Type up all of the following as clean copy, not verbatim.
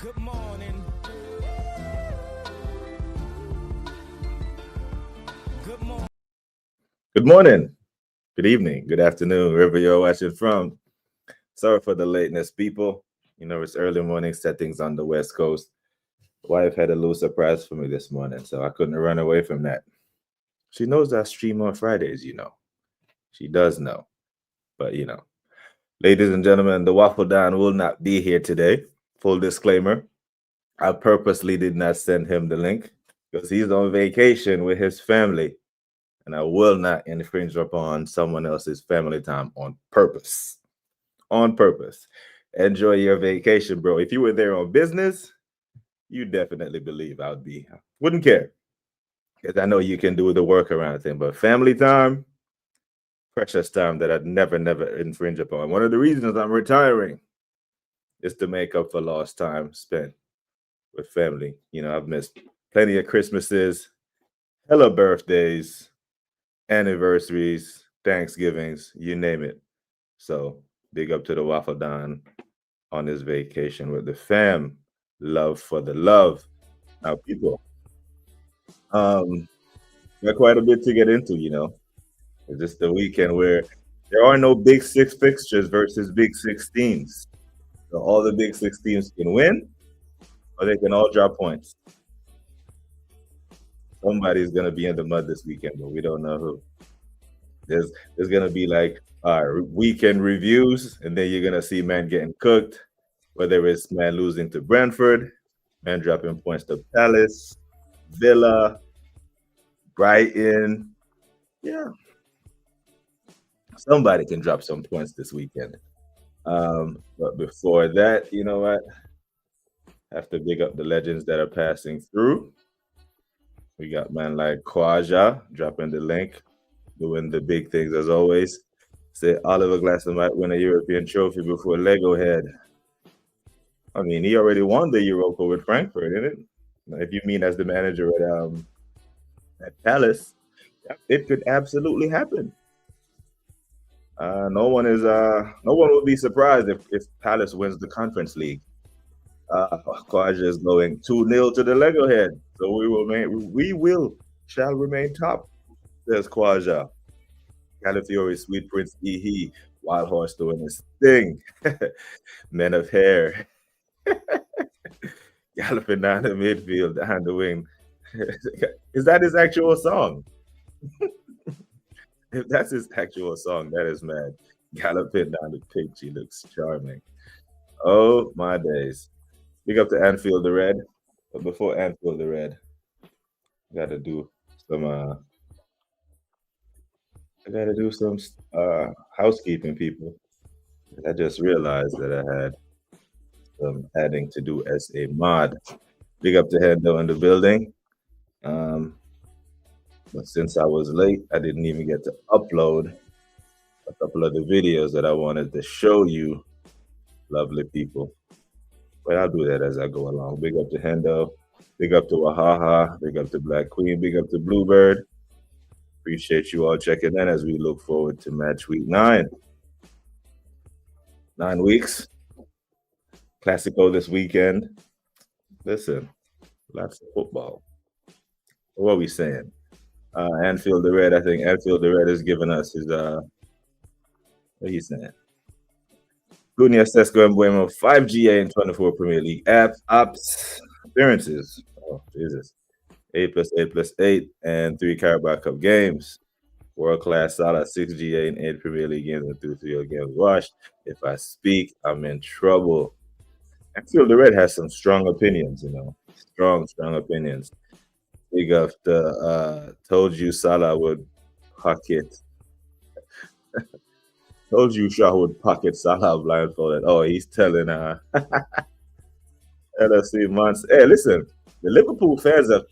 Good morning. Good morning. Good morning, good evening, good afternoon, wherever you're watching from. Sorry for the lateness, people. You know, it's early morning settings on the West Coast. Wife had a little surprise for me this morning, so I couldn't run away from that. She knows I stream on Fridays, you know. She does know. But, ladies and gentlemen, the Waffle Don will not be here today. Full disclaimer, I purposely did not send him the link because he's on vacation with his family, and I will not infringe upon someone else's family time on purpose. On purpose. Enjoy your vacation, bro. If you were there on business, you definitely believe I wouldn't care because I know you can do the workaround thing. But family time, precious time that I'd never infringe upon. One of the reasons I'm retiring is to make up for lost time spent with family. You know, I've missed plenty of Christmases, hella birthdays, anniversaries, Thanksgivings, you name it. So big up to the Waffle Don on his vacation with the fam. Love for the love. Now, people, um, got quite a bit to get into, you know. It's just the weekend where there are no big six fixtures versus big six teams. So all the big six teams can win or they can all drop points. Somebody's gonna be in the mud this weekend, but we don't know who. There's gonna be like weekend reviews, and then you're gonna see man getting cooked, whether it's man losing to Brentford, man dropping points to Palace, Villa, Brighton. Yeah, somebody can drop some points this weekend. But before that, you know what? Have to big up the legends that are passing through. We got man like Kwaja dropping the link, doing the big things as always. Say Oliver Glasser might win a European trophy before Lego Head. I mean, he already won the Europa with Frankfurt, isn't it? If you mean as the manager at Palace, it could absolutely happen. No one will be surprised if Palace wins the Conference League. Kwaja is going 2-0 to the Lego Head, so shall remain top. Says Kwaja. Calafiori, Sweet Prince Ehe, Wild Horse doing his thing. Men of Hair. Galloping down the midfield, down the wing. Is that his actual song? If that's his actual song, that is mad. Galloping down the pitch, he looks charming. Oh my days. Big up to Anfield the Red. But before Anfield the Red, some uh I gotta do some housekeeping, people. I just realized that I had some adding to do as a mod. Big up to Hendo in the building. But since I was late, I didn't even get to upload a couple of the videos that I wanted to show you, lovely people. But I'll do that as I go along. Big up to Hendo. Big up to Wahaha. Big up to Black Queen. Big up to Bluebird. Appreciate you all checking in as we look forward to match week 9. 9 weeks. Classico this weekend. Listen, lots of football. What are we saying? Anfield the Red. I think Anfield the Red has given us his what are you saying? Cunha, Sesko, and Bueno, 5 GA in 24 Premier League appearances. Oh, Jesus. 8+8+8 and 3 Carabao Cup games. World class Salah, 6 GA in 8 Premier League games and 3 games washed. If I speak, I'm in trouble. Anfield the Red has some strong opinions, you know. Strong opinions. Big up the told you Salah would pocket. Told you Shaw would pocket Salah blindfolded. Oh, he's telling LFC months. Hey, listen, the Liverpool fans are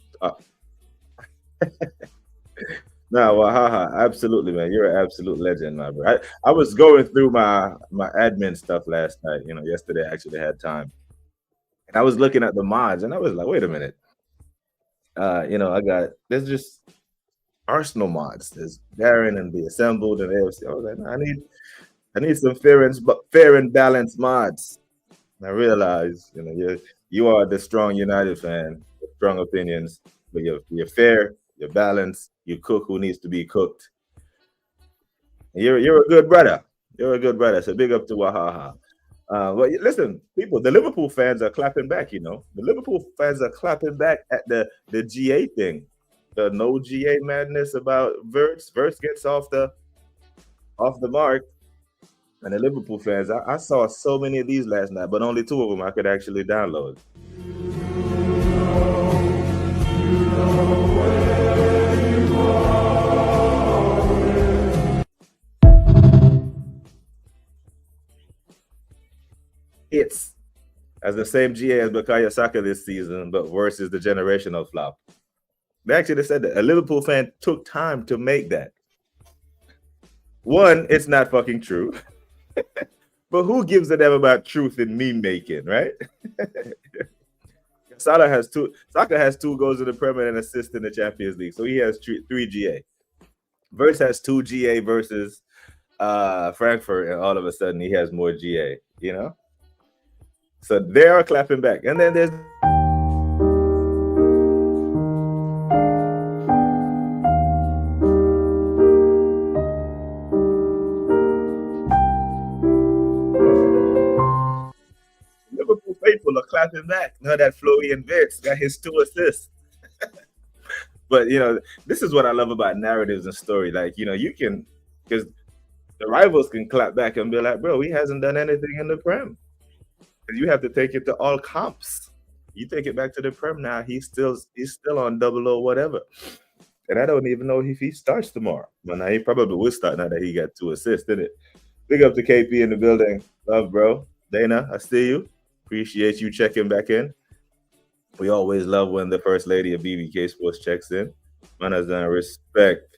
nah, well, haha, absolutely, man. You're an absolute legend, my bro. I was going through my admin stuff last night. You know, yesterday I actually had time, and I was looking at the mods, and I was like, wait a minute. There's just Arsenal mods. There's Darren and the Assembled and AFC. I was like, I need some fair and balanced mods. And I realized, You are the strong United fan with strong opinions, but you're fair, you're balanced, you cook who needs to be cooked. You're a good brother. You're a good brother. So big up to Wahaha. But listen, people, the Liverpool fans are clapping back. You know, the Liverpool fans are clapping back at the GA thing, the no GA madness about Verts. Verts gets off the mark, and the Liverpool fans. I saw so many of these last night, but only two of them I could actually download. It's as the same GA as Bukayo Saka this season, but versus the generational flop. They actually said that a Liverpool fan took time to make that. One, it's not fucking true. But who gives a damn about truth in meme making, right? Saka has two goals in the Premier and an assist in the Champions League, so he has three GA. Verse has two GA versus Frankfurt, and all of a sudden he has more GA. You know, so they are clapping back, and then there's. Liverpool faithful are clapping back. Now that Florian Wirtz got his 2 assists. But you know, this is what I love about narratives and story. Like, you know, you can, because the rivals can clap back and be like, bro, he hasn't done anything in the Prem. You have to take it to all comps. You take it back to the Prem now, he's still on 00 whatever. And I don't even know if he starts tomorrow. But now he probably will start now that he got 2 assists, didn't it? Big up to KP in the building. Love, bro. Dana, I see you. Appreciate you checking back in. We always love when the first lady of BBK Sports checks in. Manners and respect.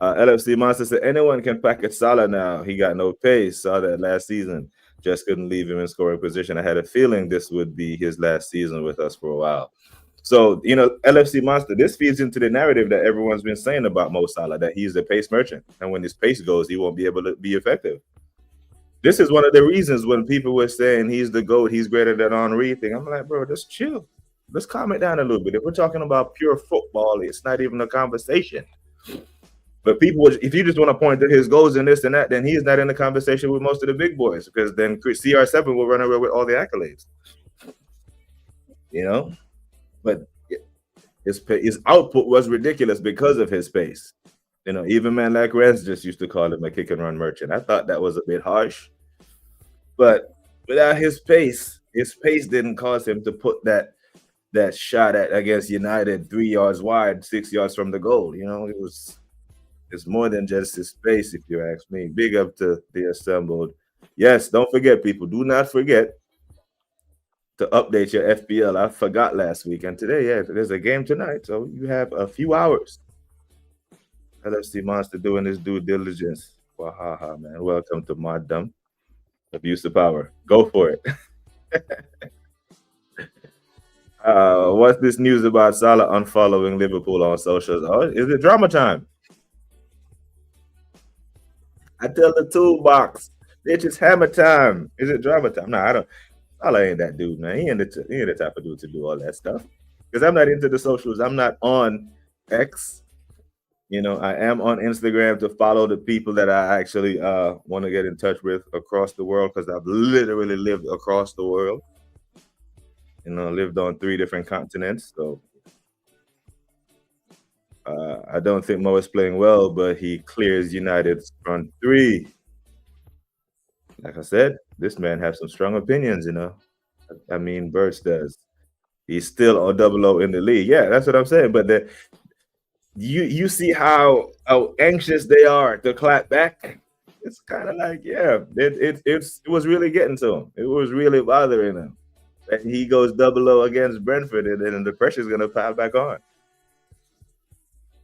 LFC Monster said anyone can package Salah now. He got no pace. Saw that last season. Just couldn't leave him in scoring position. I had a feeling this would be his last season with us for a while. So, you know, LFC Monster, this feeds into the narrative that everyone's been saying about Mo Salah, that he's the pace merchant. And when his pace goes, he won't be able to be effective. This is one of the reasons when people were saying he's the GOAT, he's greater than Henry thing. I'm like, bro, just chill. Let's calm it down a little bit. If we're talking about pure football, it's not even a conversation. But people, if you just want to point to his goals and this and that, then he's not in the conversation with most of the big boys, because then CR7 will run away with all the accolades. You know? But his output was ridiculous because of his pace. You know, even man like Renz just used to call him a kick and run merchant. I thought that was a bit harsh. But without his pace didn't cause him to put that shot at against United 3 yards wide, 6 yards from the goal. You know, it's more than just his pace, if you ask me. Big up to the assembled. Yes, don't forget, people. Do not forget to update your FPL. I forgot last week. And today, yeah, there's a game tonight. So you have a few hours. LFC Monster doing his due diligence. Wahaha, man. Welcome to Moddom. Abuse of power. Go for it. What's this news about Salah unfollowing Liverpool on socials? Oh, is it drama time? I tell the toolbox, bitch, it's hammer time. Is it drama time? No, I don't. Salah ain't that dude, man. He ain't the type of dude to do all that stuff. Because I'm not into the socials. I'm not on X. You know, I am on Instagram to follow the people that I actually want to get in touch with across the world, because I've literally lived across the world. You know, lived on 3 different continents. So I don't think Mo is playing well, but he clears United's front 3. Like I said, this man has some strong opinions, you know. I mean, Birch does. He's still on 00 in the league. Yeah, that's what I'm saying. But you see how anxious they are to clap back. It's kind of like, yeah, it was really getting to him. It was really bothering him. And he goes 00 against Brentford, and then the pressure's gonna pile back on,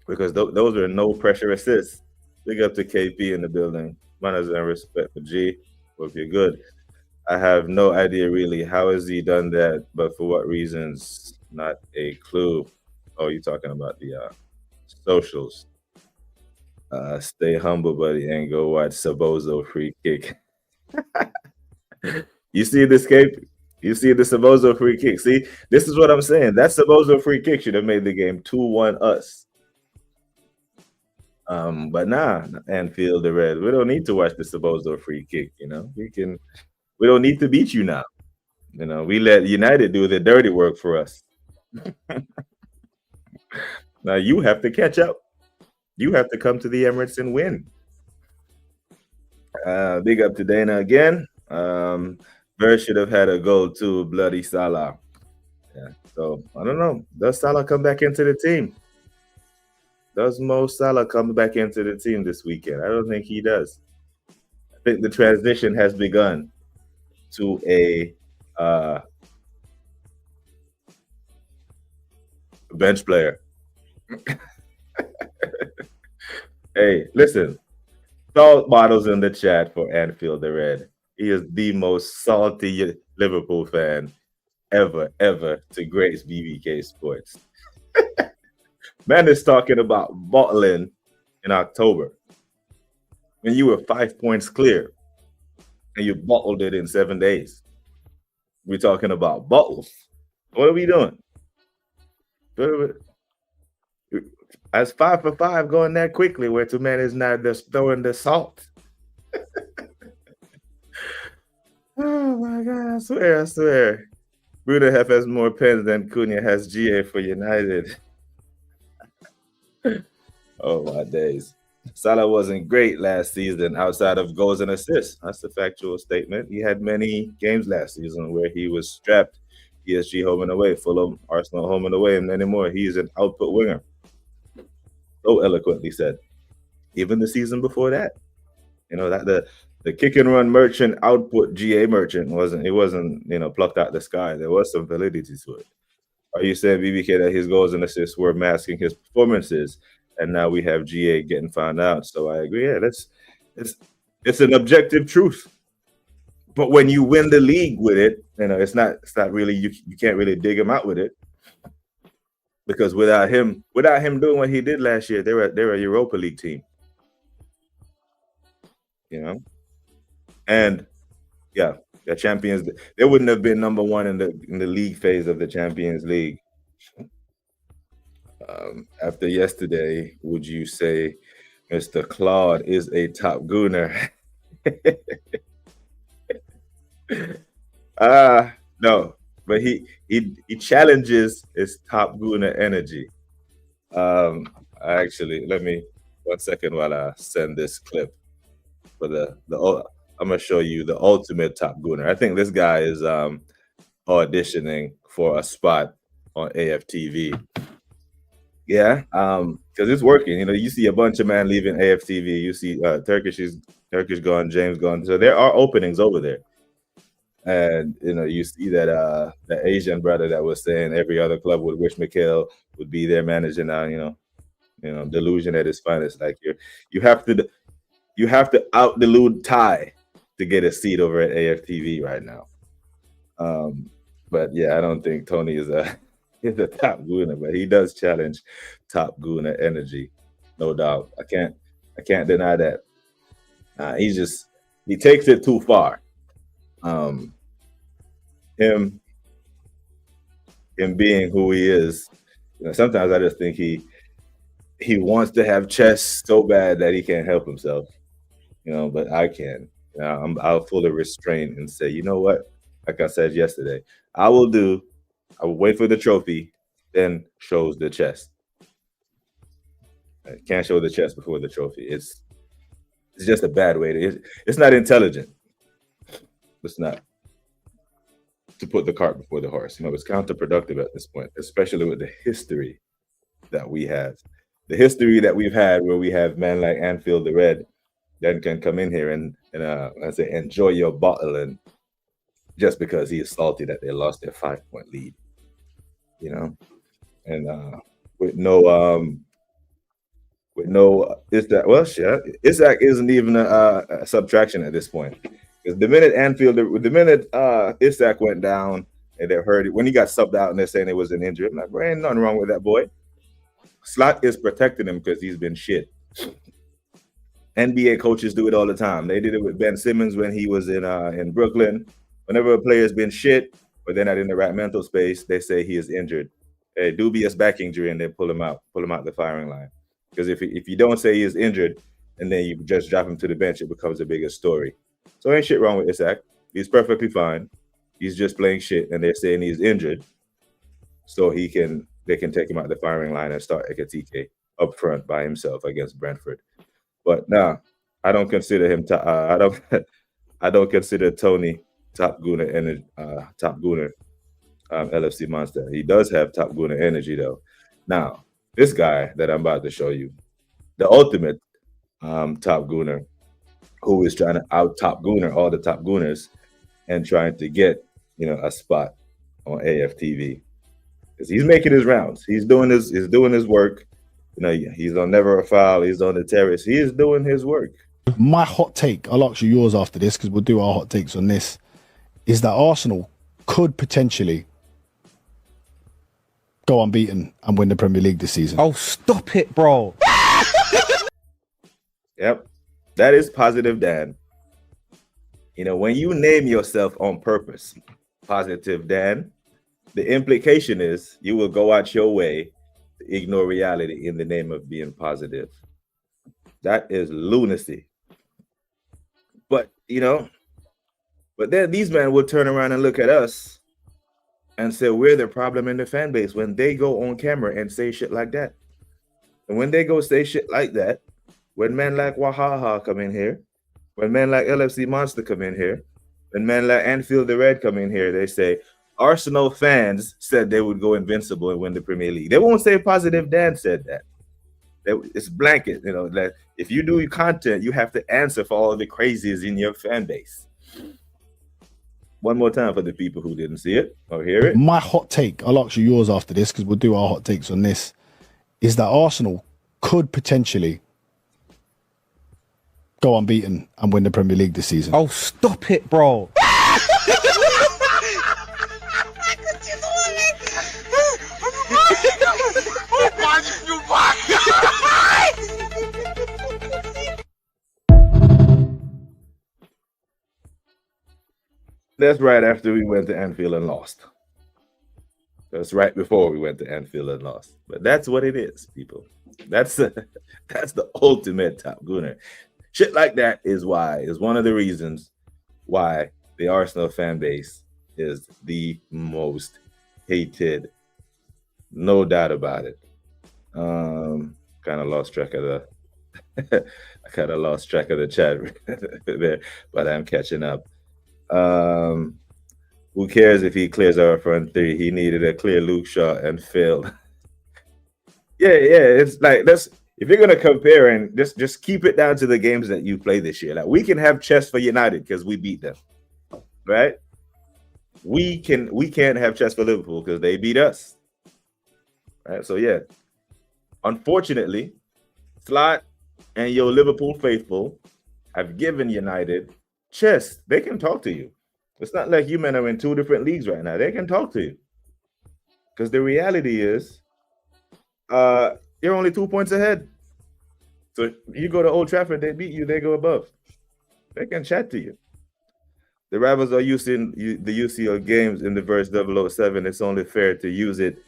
because those are no pressure assists. Big up to KP in the building. Manners and respect for G. Hope you're good. I have no idea really how has he done that, but for what reasons? Not a clue. Oh, you're talking about the socials. Stay humble, buddy, and go watch Sabozo free kick. You see this, Cape? You see the Sabozo free kick. See, this is what I'm saying. That Sabozo free kick should have made the game 2-1 us. But nah, Anfield the Red. We don't need to watch the Sabozo free kick. We don't need to beat you now. We let United do the dirty work for us. Now you have to catch up. You have to come to the Emirates and win. Big up to Dana again. Bird should have had a goal too, bloody Salah. Yeah. So I don't know. Does Salah come back into the team? Does Mo Salah come back into the team this weekend? I don't think he does. I think the transition has begun to a bench player. Hey, listen. Salt bottles in the chat for Anfield the Red. He is the most salty Liverpool fan ever to grace BBK Sports. Man is talking about bottling in October when you were 5 points clear and you bottled it in 7 days. We're talking about bottles. What are we doing? As 5 for 5 going that quickly, where two men is not just throwing the salt. Oh my God, I swear. Bruno has more pens than Cunha has GA for United. Oh my days. Salah wasn't great last season outside of goals and assists. That's a factual statement. He had many games last season where he was strapped. PSG home and away, Fulham, Arsenal home and away, and many more. He's an output winger. So eloquently said. Even the season before that, that the kick and run merchant output GA merchant wasn't plucked out the sky. There was some validity to it. Are you saying, BBK, that his goals and assists were masking his performances, and now we have GA getting found out? So I agree. Yeah, it's an objective truth. But when you win the league with it, it's not really you can't really dig him out with it, because without him doing what he did last year, they're a Europa League team. And yeah, the champions, they wouldn't have been number one in the league phase of the Champions League. After yesterday, would you say Mr. Claude is a top gooner? No, but he challenges his top gooner energy. Actually, let me 1 second while I send this clip for I'm gonna show you the ultimate top gooner. I think this guy is auditioning for a spot on AFTV. Yeah, because it's working. You see a bunch of men leaving AFTV. You see Turkish gone, James gone. So there are openings over there. And you see that the Asian brother that was saying every other club would wish Mikhail would be their manager now. Delusion at its finest. Like you have to out delude Ty to get a seat over at AFTV right now. But yeah, I don't think Tony is a top gooner, but he does challenge top gooner energy, no doubt. I can't deny that. He takes it too far. Him being who he is, sometimes I just think he wants to have chess so bad that he can't help himself. But I can. I'll fully restrain and say, you know what? Like I said yesterday, I will wait for the trophy, then shows the chest. I can't show the chest before the trophy. It's just a bad way it's not intelligent. It's not to put the cart before the horse. It's counterproductive at this point, especially with the history that we have. The history that we've had where we have men like Anfield the Red that can come in here and I say enjoy your bottling just because he is salty that they lost their 5-point lead. And with no Isak, well, shit, Isak isn't even a subtraction at this point. Because the minute Isak went down and they heard it, when he got subbed out and they're saying it was an injury, I'm like, bro, ain't nothing wrong with that boy. Slot is protecting him because he's been shit. NBA coaches do it all the time. They did it with Ben Simmons when he was in Brooklyn. Whenever a player's been shit, but they're not in the right mental space. They say he is injured, a dubious back injury, and they pull him out the firing line. Because if you don't say he is injured, and then you just drop him to the bench, it becomes a bigger story. So ain't shit wrong with Isaac. He's perfectly fine. He's just playing shit, and they're saying he's injured, so they can take him out the firing line and start Ekatike up front by himself against Brentford. But nah, I don't consider him. I don't consider Tony top Gooner energy. Top Gooner, LFC Monster. He does have top Gooner energy though. Now this guy that I'm about to show you, the ultimate top Gooner, who is trying to out top Gooner all the top Gooners and trying to get a spot on AFTV. Because he's making his rounds. He's doing his work. He's on Never a Foul. He's on the terrace. He is doing his work. My hot take, I'll ask you yours after this because we'll do our hot takes on this, is that Arsenal could potentially go unbeaten and win the Premier League this season. Oh, stop it, bro. Yep. That is positive, Dan. When you name yourself on purpose, Positive Dan, the implication is you will go out your way to ignore reality in the name of being positive. That is lunacy. But then these men will turn around and look at us and say we're the problem in the fan base when they go on camera and say shit like that. And when they go say shit like that, when men like Wahaha come in here, when men like LFC Monster come in here, when men like Anfield the Red come in here, they say Arsenal fans said they would go invincible and win the Premier League. They won't say Positive Dan said that. It's blanket, that if you do your content, you have to answer for all the crazies in your fan base. One more time for the people who didn't see it or hear it. My hot take, I'll ask you yours after this because we'll do our hot takes on this, is that Arsenal could potentially go unbeaten and win the Premier League this season. Oh, stop it, bro. That's right after we went to Anfield and lost. That's right before we went to Anfield and lost. But that's what it is, people. That's the ultimate top Gooner. Shit like that is one of the reasons why the Arsenal fan base is the most hated. No doubt about it. Kind of lost track of the chat there, but I'm catching up. Who cares if he clears our front three? He needed a clear Luke Shaw and failed. Yeah, it's like if you're gonna compare and just keep it down to the games that you play this year. Like we can have chess for United because we beat them, right? We can't have chess for Liverpool because they beat us, right? So yeah, unfortunately, Slot and your Liverpool faithful have given United chess. They can talk to you. It's not like you men are in two different leagues right now. They can talk to you because the reality is, you're only 2 points ahead. So you go to Old Trafford, they beat you, they go above. They can chat to you. The rivals are using the UCL games in the verse 007. It's only fair to use it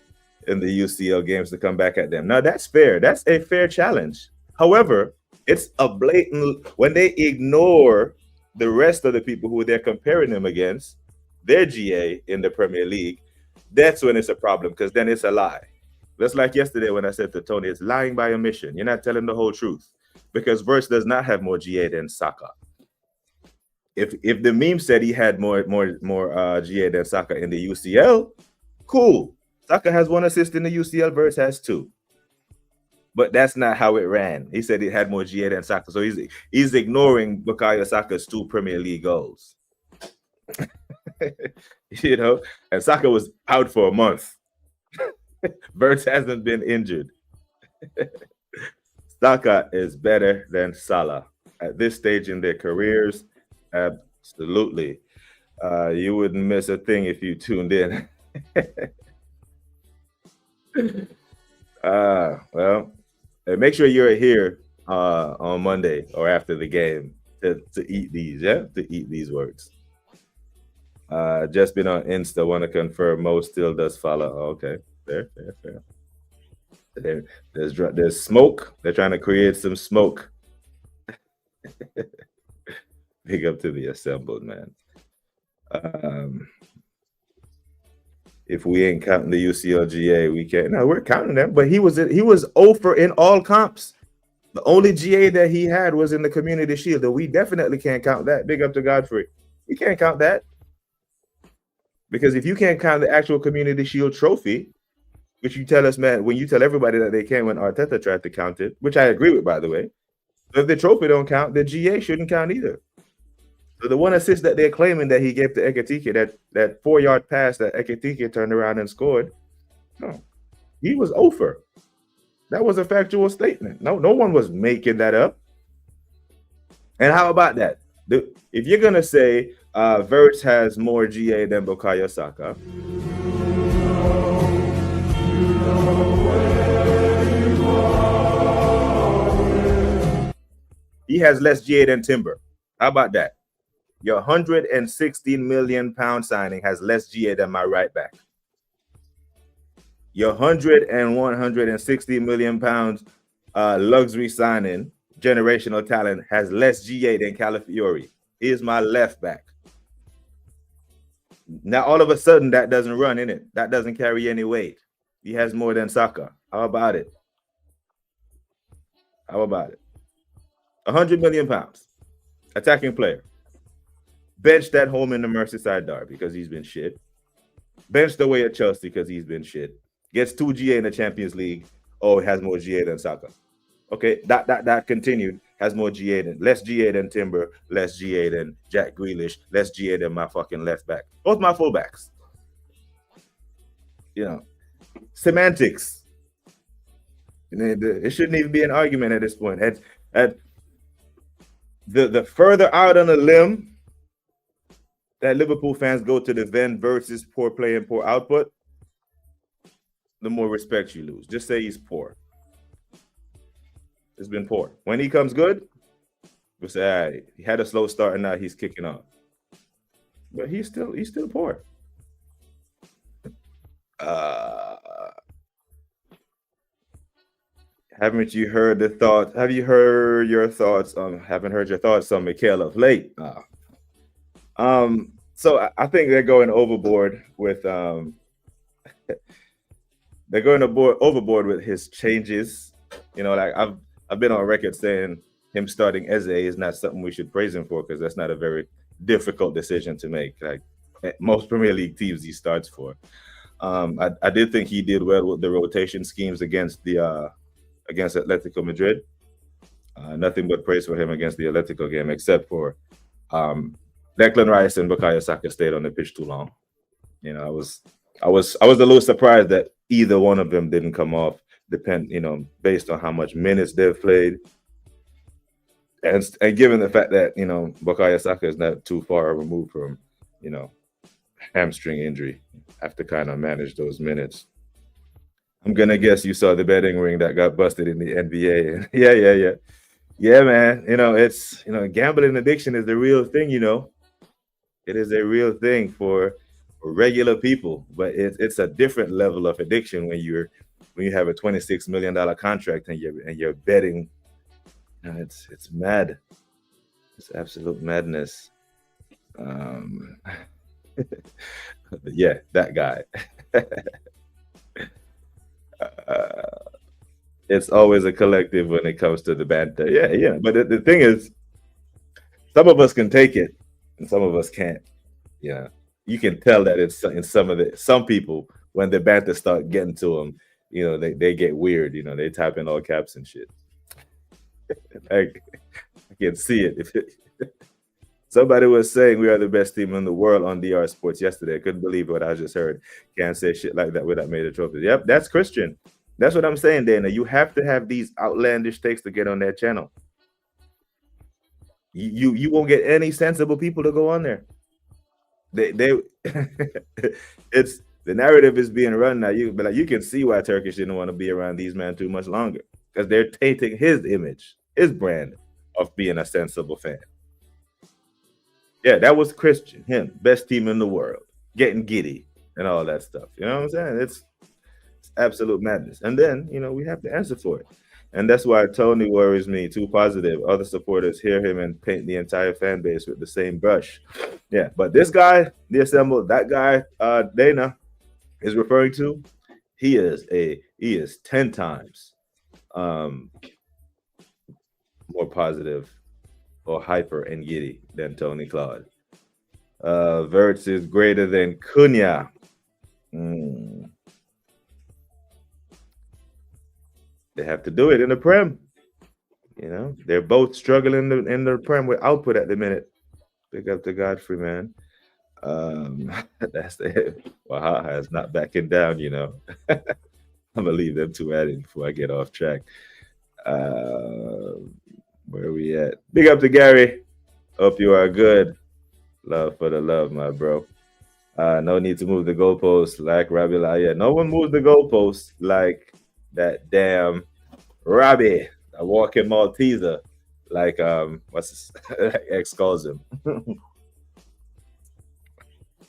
in the UCL games to come back at them. Now that's fair. That's a fair challenge. However, it's a blatant when they ignore the rest of the people who they're comparing them against, their GA in the Premier League. That's when it's a problem because then it's a lie. Just like yesterday when I said to Tony, it's lying by omission. You're not telling the whole truth because Verse does not have more GA than Saka. If the meme said he had more GA than Saka in the UCL, cool. Saka has 1 assist in the UCL, Verse has 2. But that's not how it ran. He said he had more GA than Saka. So he's ignoring Bukayo Saka's 2 Premier League goals. And Saka was out for a month. Verts hasn't been injured. Saka is better than Salah at this stage in their careers. Absolutely. You wouldn't miss a thing if you tuned in. Well, make sure you're here on Monday or after the game to eat these, to eat these words. Just been on Insta. Want to confirm Mo still does follow. Oh, okay, fair. There's smoke. They're trying to create some smoke. Big up to the assembled, man. If we ain't counting the UCLGA, we can't. No, we're counting them. But he was 0 in all comps. The only GA that he had was in the Community Shield. And we definitely can't count that. Big up to Godfrey. We can't count that. Because if you can't count the actual Community Shield trophy, which you tell us, man, when you tell everybody that they can when Arteta tried to count it, which I agree with, by the way. So if the trophy don't count, the GA shouldn't count either. So the one assist that they're claiming that he gave to Ekitike, that 4-yard pass that Ekitike turned around and scored, no, he was over. That was a factual statement. No one was making that up. And how about that? If you're gonna say Verts has more GA than Bukayo Saka, he has less GA than Timber. How about that? Your 116 million pound signing has less GA than my right back. Your 160 million pounds luxury signing, generational talent, has less GA than Calafiori. He is my left back. Now, all of a sudden, that doesn't run in it. That doesn't carry any weight. He has more than Saka. How about it? 100 million pounds. Attacking player. Benched at home in the Merseyside derby because he's been shit. Benched away at Chelsea because he's been shit. Gets 2 GA in the Champions League. Oh, it has more GA than Saka. Okay, that continued. Has more GA than, less GA than Timber, less GA than Jack Grealish, less GA than my fucking left back. Both my fullbacks. You know, semantics. It shouldn't even be an argument at this point. At the further out on the limb that Liverpool fans go to defend versus poor play and poor output, the more respect you lose. Just say he's poor. It's been poor. When he comes good, we'll say, all right, he had a slow start and now he's kicking on. But he's still poor. Haven't you heard the thoughts? Have you heard your thoughts on? Haven't heard your thoughts on Mikel of late. So I think they're going overboard with overboard with his changes. You know, like I've been on record saying him starting Eze is not something we should praise him for because that's not a very difficult decision to make. Like most Premier League teams he starts for. I did think he did well with the rotation schemes against Atletico Madrid. Nothing but praise for him against the Atletico game, except for Declan Rice and Bukayo Saka stayed on the pitch too long. You know, I was a little surprised that either one of them didn't come off. Based on how much minutes they've played, and given the fact that Bukayo Saka is not too far removed from hamstring injury, have to kind of manage those minutes. I'm gonna guess you saw the betting ring that got busted in the NBA. Yeah, man. It's gambling addiction is the real thing. It is a real thing for regular people, but it's a different level of addiction when you have a $26 million contract and you're betting. It's mad. It's absolute madness. Yeah, that guy. It's always a collective when it comes to the banter. Yeah. But the thing is, some of us can take it and some of us can't. Yeah, you can tell that it's in some people when the banter start getting to them. They get weird. They type in all caps and shit. I can see it. Somebody was saying we are the best team in the world on DR Sports yesterday. I couldn't believe what I just heard. Can't say shit like that without made a trophy. Yep, that's Christian. That's what I'm saying, Dana. You have to have these outlandish takes to get on that channel. You won't get any sensible people to go on there. It's the narrative is being run now. You can see why Turkish didn't want to be around these men too much longer because they're tainting his image, his brand of being a sensible fan. Yeah, that was Christian, him, best team in the world, getting giddy and all that stuff. You know what I'm saying? It's absolute madness. And then, we have to answer for it. And that's why Tony worries me too positive. Other supporters hear him and paint the entire fan base with the same brush. Yeah, but this guy, the assembled, that guy, Dana is referring to, he is 10 times more positive or hyper and giddy than Tony Claude. Verts is greater than Cunha. They have to do it in the Prem. They're both struggling in the Prem with output at the minute. Big up to Godfrey, man. That's the Wahaha is not backing down. I'm gonna leave them two at it before I get off track. Where are we at? Big up to Gary. Hope you are good. Love for the love, my bro. No need to move the goalposts like Rabbi. Yeah, no one moves the goalposts like that damn Robbie, a walking Malteser, like what's his ex calls him.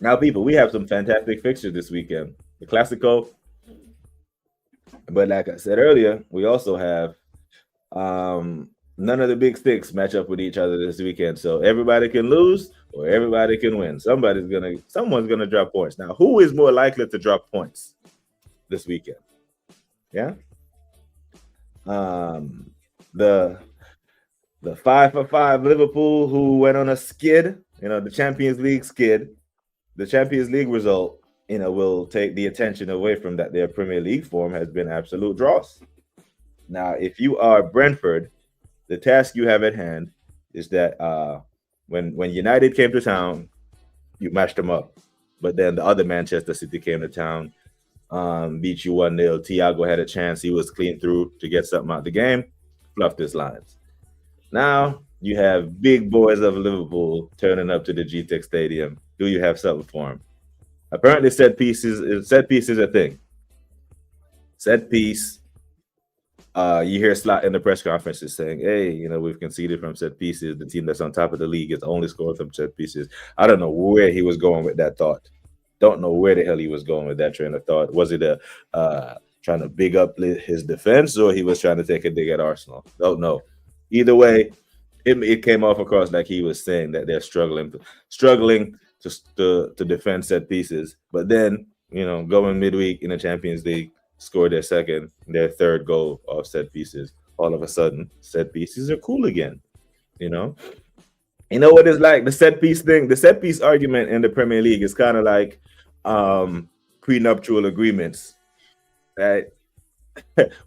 Now, people, we have some fantastic fixtures this weekend. The Classico, but like I said earlier, we also have none of the big six match up with each other this weekend. So everybody can lose or everybody can win. Someone's gonna drop points. Now, who is more likely to drop points this weekend? Yeah. The 5-for-5 Liverpool, who went on a skid, the Champions League skid. The Champions League result, will take the attention away from that. Their Premier League form has been absolute dross. Now, if you are Brentford, the task you have at hand is that when United came to town, you mashed them up. But then the other Manchester City came to town, beat you 1-0. Thiago had a chance. He was clean through to get something out of the game, fluffed his lines. Now you have big boys of Liverpool turning up to the GTEC Stadium. Do you have something for them? Apparently, set piece is a thing. Set piece. You hear Slot in the press conferences saying, "Hey, we've conceded from set pieces. The team that's on top of the league is only scored from set pieces." I don't know where he was going with that thought. Don't know where the hell he was going with that train of thought. Was it trying to big up his defense, or he was trying to take a dig at Arsenal? Don't know. Either way, it came off across like he was saying that they're struggling to defend set pieces. But then, going midweek in the Champions League, scored their third goal off set pieces. All of a sudden, set pieces are cool again. You know what it's like? The set piece thing, the set piece argument in the Premier League is kind of like prenuptial agreements, right?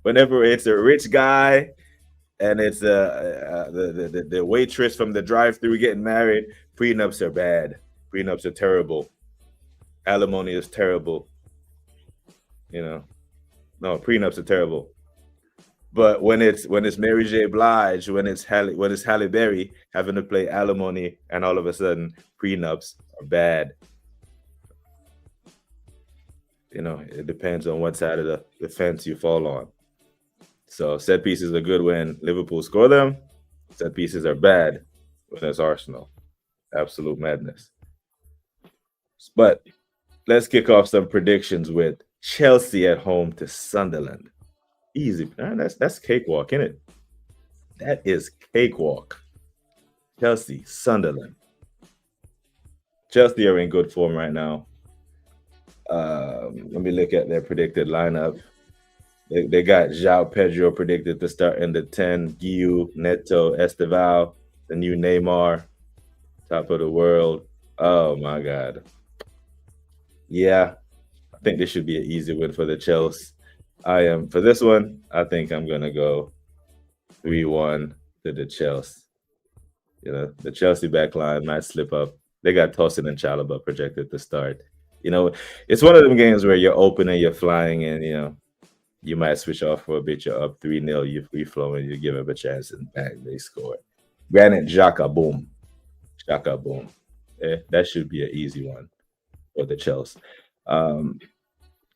Whenever it's a rich guy and it's the waitress from the drive-thru getting married, prenups are bad. Prenups are terrible. Alimony is terrible. No, prenups are terrible. But when it's Mary J. Blige, when it's Halle Berry having to play alimony, and all of a sudden prenups are bad. It depends on what side of the fence you fall on. So set pieces are good when Liverpool score them. Set pieces are bad when it's Arsenal. Absolute madness. But let's kick off some predictions with Chelsea at home to Sunderland. Easy. That's cakewalk, isn't it? That is cakewalk. Chelsea, Sunderland. Chelsea are in good form right now. Let me look at their predicted lineup. They got João Pedro predicted to start in the 10, Guiu, Neto, Esteval, the new Neymar, top of the world. Oh, my God. Yeah, I think this should be an easy win for the Chelsea. For this one, I think I'm going to go 3-1 to the Chelsea. The Chelsea backline might slip up. They got Tosin and Chalobah projected to start. It's one of them games where you're open and you're flying and, you might switch off for a bit. You're up 3-0, you're free flowing, you give them a chance and bang, they score. Granted, Xhaka, boom. That should be an easy one for the Chelsea.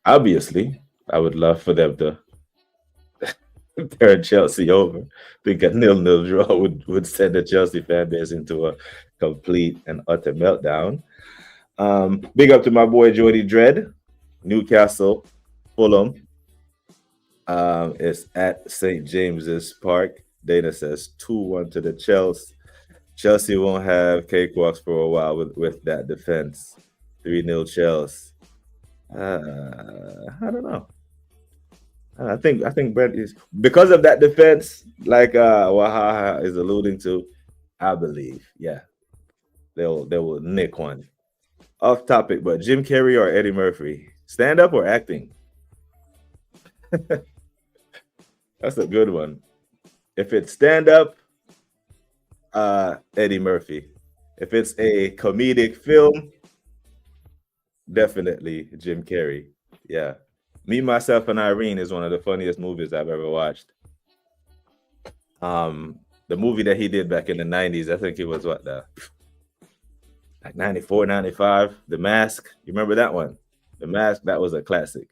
Obviously, I would love for them to turn Chelsea over. I think a 0-0 draw would send the Chelsea fan base into complete and utter meltdown. Big up to my boy Jody Dredd, Newcastle, Fulham. It's at St. James's Park. Dana says 2-1 to the Chelsea. Chelsea won't have cakewalks for a while with that defense. 3-0 Chelsea. I don't know. I think Brent is, because of that defense, like Wahaha is alluding to. I believe, yeah, they will nick one. Off topic, but Jim Carrey or Eddie Murphy, stand up or acting? That's a good one. If it's stand up, Eddie Murphy. If it's a comedic film, definitely Jim Carrey. Yeah. Me, Myself, and Irene is one of the funniest movies I've ever watched. The movie that he did back in the 90s, I think it was like 94, 95, The Mask. You remember that one? The Mask, that was a classic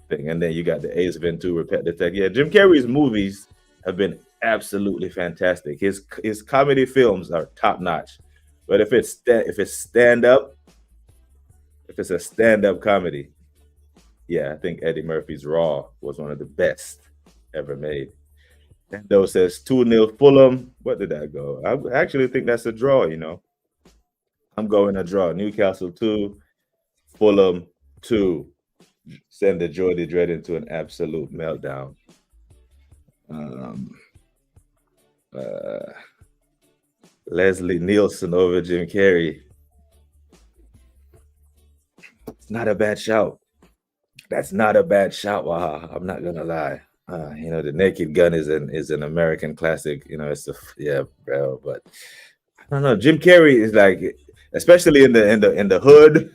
thing. And then you got the Ace Ventura, Pet Detective. Yeah, Jim Carrey's movies have been absolutely fantastic. His comedy films are top notch. But if it's stand up, if it's a stand up comedy, yeah, I think Eddie Murphy's Raw was one of the best ever made. Endo says 2-0 Fulham. What did that go? I actually think that's a draw, you know. I'm going a draw. Newcastle 2, Fulham 2. Send the Jody Dredd into an absolute meltdown. Leslie Nielsen over Jim Carrey. It's not a bad shout. That's not a bad shout. Wow, I'm not gonna lie. You know, The Naked Gun is an American classic. You know, yeah, bro. But I don't know. Jim Carrey is like, especially in the hood,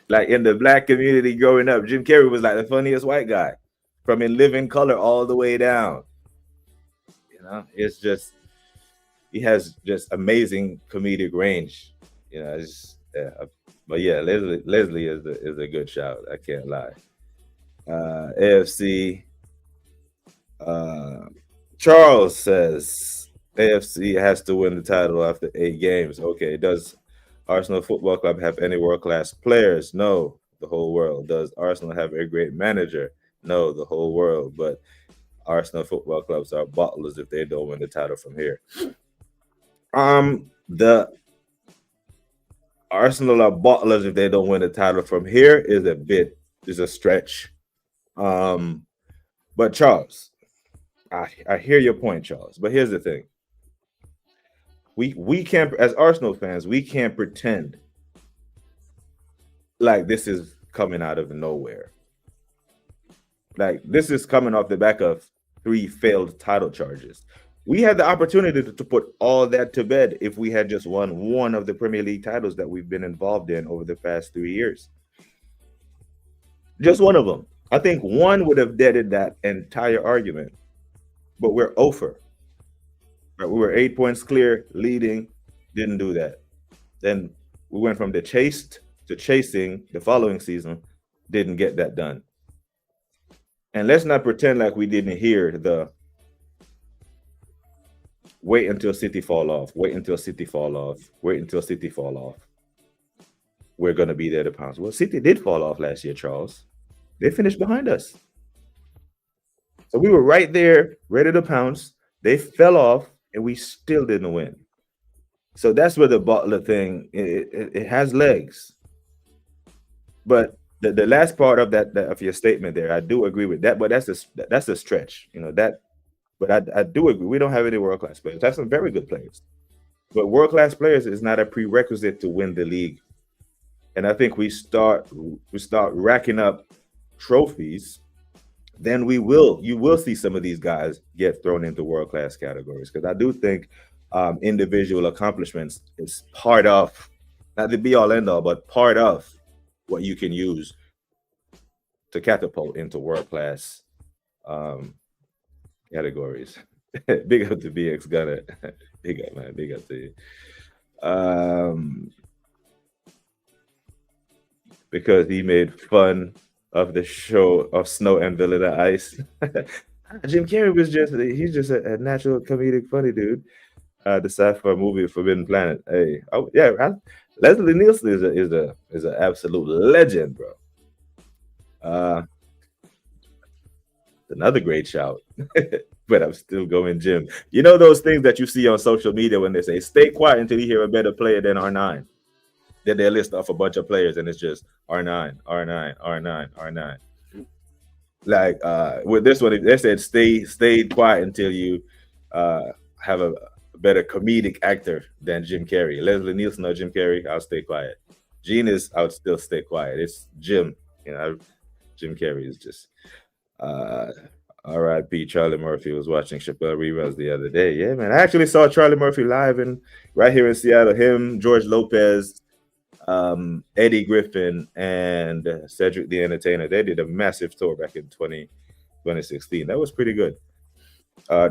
like in the black community growing up. Jim Carrey was like the funniest white guy, from In Living Color all the way down. You know, it's just, he has just amazing comedic range. You know, but yeah, Leslie is a good shout. I can't lie. AFC. Charles says AFC has to win the title after 8 games. Okay, does Arsenal Football Club have any world-class players? No, the whole world. Does Arsenal have a great manager? No, the whole world. But Arsenal Football Clubs are bottlers if they don't win the title from here. The Arsenal are bottlers if they don't win the title from here is a stretch. But Charles, I hear your point, Charles. But here's the thing: we can't, as Arsenal fans, we can't pretend like this is coming out of nowhere. Like, this is coming off the back of 3 failed title charges. We had the opportunity to put all that to bed if we had just won one of the Premier League titles that we've been involved in over the past 3 years. Just one of them. I think one would have deaded that entire argument. But we're over. Right, we were 8 points clear, leading, didn't do that. Then we went from the chased to chasing the following season, didn't get that done. And let's not pretend like we didn't hear the wait until City fall off, wait until City fall off, wait until City fall off. We're going to be there to pounce. Well, City did fall off last year, Charles. They finished behind us. So we were right there, ready to pounce. They fell off, and we still didn't win. So that's where the Butler thing, it has legs. But the last part of that of your statement there, I do agree with that. But that's a stretch, you know that. But I do agree. We don't have any world-class players. We have some very good players. But world-class players is not a prerequisite to win the league. And I think we start racking up trophies, then you will see some of these guys get thrown into world-class categories. Because I do think individual accomplishments is part of, not the be-all end-all, but part of what you can use to catapult into world-class categories. Big up to BX Gunner. Big up, man. Big up to you. Because he made fun of the show of Snow and Vanilla Ice. Jim Carrey he's just a natural comedic funny dude. decide for a movie Forbidden Planet. Hey, oh yeah, Leslie Nielsen is an absolute legend, bro. Another great shout. But I'm still going Jim. You know those things that you see on social media when they say stay quiet until you hear a better player than R9. Then they list off a bunch of players and it's just R9, R9, R9, R9. Like with this one, they said stay quiet until you have a better comedic actor than Jim Carrey. Leslie Nielsen or Jim Carrey, I'll stay quiet. Gene is, I would still stay quiet. It's Jim. You know, Jim Carrey is just R.I.P. Charlie Murphy. Was watching Chappelle reruns the other day. Yeah, man. I actually saw Charlie Murphy live right here in Seattle. Him, George Lopez, Eddie Griffin, and Cedric the Entertainer. They did a massive tour back in 2016. That was pretty good.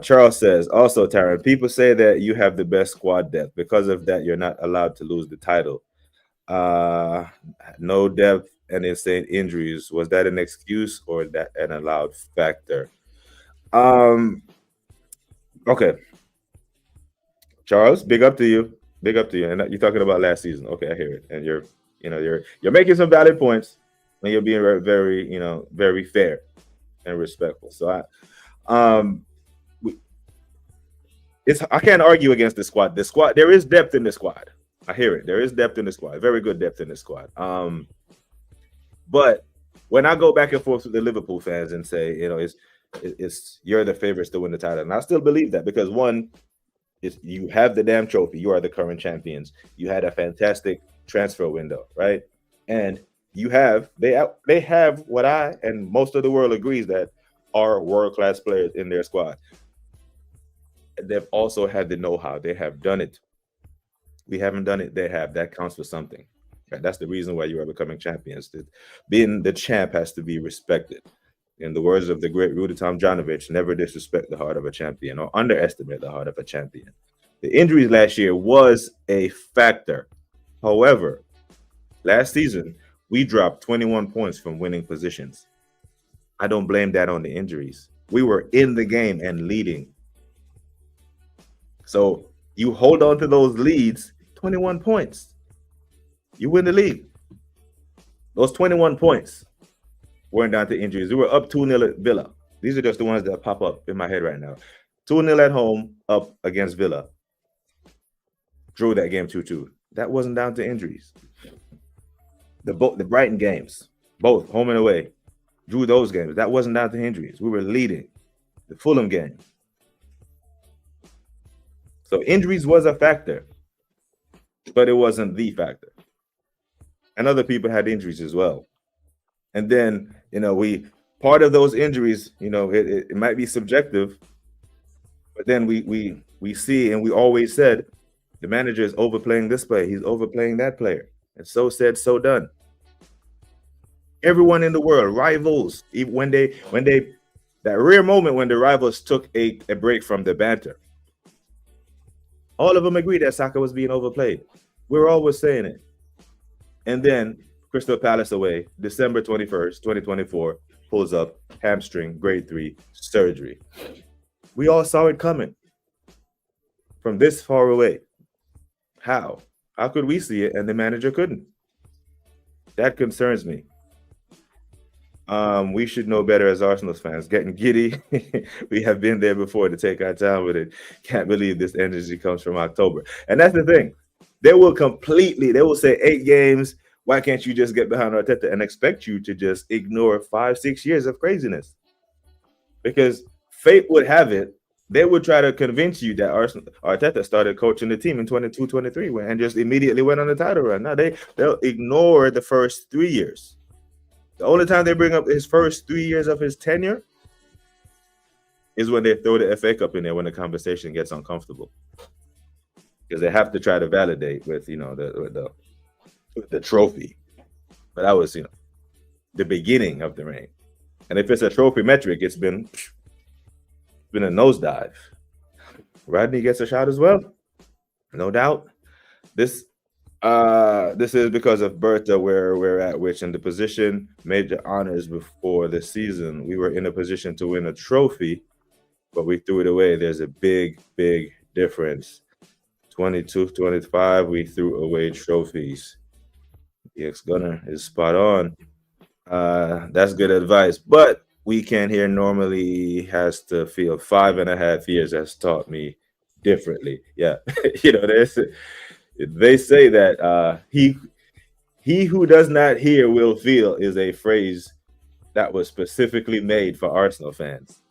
Charles says, also, Tyron, people say that you have the best squad depth. Because of that, you're not allowed to lose the title. No depth and insane injuries. Was that an excuse or that an allowed factor? Okay. Charles, big up to you. Big up to you. And you're talking about last season. Okay, I hear it. And you're making some valid points and you're being very, very, very fair and respectful. So I can't argue against the squad. The squad, there is depth in the squad. I hear it. There is depth in the squad. Very good depth in the squad. But when I go back and forth with the Liverpool fans and say, it's you're the favorites to win the title, and I still believe that because one is you have the damn trophy. You are the current champions. You had a fantastic transfer window, right? And they have what I and most of the world agrees that are world-class players in their squad. They've also had the know-how. They have done it. We haven't done it. They have. That counts for something. Right? That's the reason why you are becoming champions. Being the champ has to be respected. In the words of the great Rudy Tomjanovich, never disrespect the heart of a champion or underestimate the heart of a champion. The injuries last year was a factor. However, last season, we dropped 21 points from winning positions. I don't blame that on the injuries. We were in the game and leading. So you hold on to those leads, 21 points. You win the league. Those 21 points weren't down to injuries. We were up 2-0 at Villa. These are just the ones that pop up in my head right now. 2-0 at home, up against Villa. Drew that game 2-2. That wasn't down to injuries. The Brighton games, both home and away, drew those games. That wasn't down to injuries. We were leading. The Fulham game. So injuries was a factor, but it wasn't the factor. And other people had injuries as well. And then, part of those injuries, it might be subjective, but then we see, and we always said, the manager is overplaying this player. He's overplaying that player. And so said, so done. Everyone in the world, rivals, even when that rare moment when the rivals took a break from the banter, all of them agreed that Saka was being overplayed. We're always saying it. And then Crystal Palace away, December 21st, 2024, pulls up, hamstring, grade 3, surgery. We all saw it coming from this far away. How? How could we see it and the manager couldn't? That concerns me. We should know better as Arsenal fans. Getting giddy. We have been there before to take our time with it. Can't believe this energy comes from October. And that's the thing. They will say 8 games. Why can't you just get behind Arteta and expect you to just ignore 5-6 years of craziness? Because fate would have it, they would try to convince you that Arteta started coaching the team in 22-23 and just immediately went on the title run. Now they'll ignore the first 3 years. The only time they bring up his first 3 years of his tenure is when they throw the FA Cup in there when the conversation gets uncomfortable. Because they have to try to validate with the trophy. But that was the beginning of the reign. And if it's a trophy metric, it's been a nosedive. Rodney gets a shot as well, no doubt. This is because of Bertha where we're at, which in the position major honors before the season. We were in a position to win a trophy, but we threw it away. There's a big, big difference. 22-25, we threw away trophies. The ex-gunner is spot on. That's good advice. But weekend here normally has to feel 5.5 years has taught me differently. Yeah. They say that he who does not hear will feel is a phrase that was specifically made for Arsenal fans.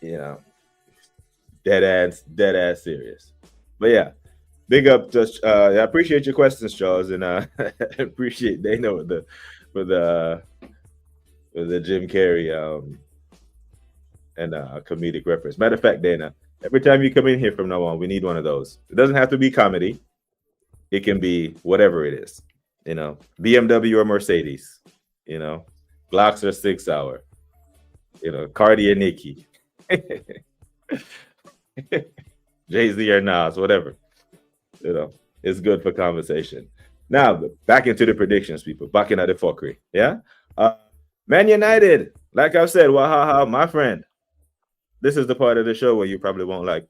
Dead ass serious. But yeah, big up to I appreciate your questions, Charles, and appreciate Dana with the Jim Carrey and comedic reference. Matter of fact, Dana, every time you come in here from now on, we need one of those. It doesn't have to be comedy. It can be whatever it is. BMW or Mercedes. Glocks or 6 Hour. Cardi or Nicki. Jay-Z or Nas, whatever. It's good for conversation. Now, back into the predictions, people. Back into the fuckery. Yeah? Man United, like I've said, wahaha, my friend. This is the part of the show where you probably won't like.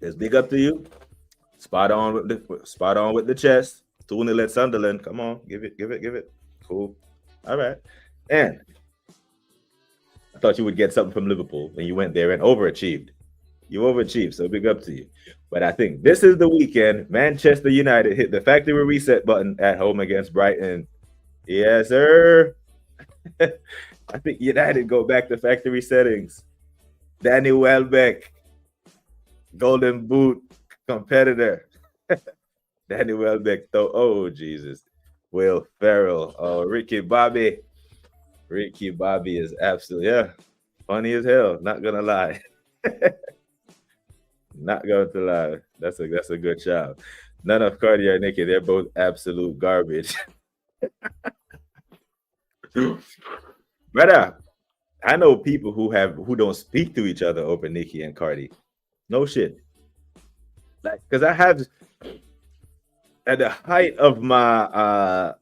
It's big up to you. Spot on with the chest. 2-0 at Sunderland. Come on, give it. Cool. All right. And I thought you would get something from Liverpool when you went there and overachieved. You overachieved, so big up to you. But I think this is the weekend. Manchester United hit the factory reset button at home against Brighton. Yes, sir. I think United go back to factory settings. Danny Welbeck, Golden Boot competitor. Danny Welbeck, though. Oh, Jesus. Will Ferrell. Oh, Ricky Bobby. Ricky Bobby is absolutely, funny as hell. Not going to lie. Not going to lie. That's a good shout. None of Cardi or Nicki. They're both absolute garbage. Brother, I know people who don't speak to each other over Nicki and Cardi. No shit. Like, because I have, at the height of my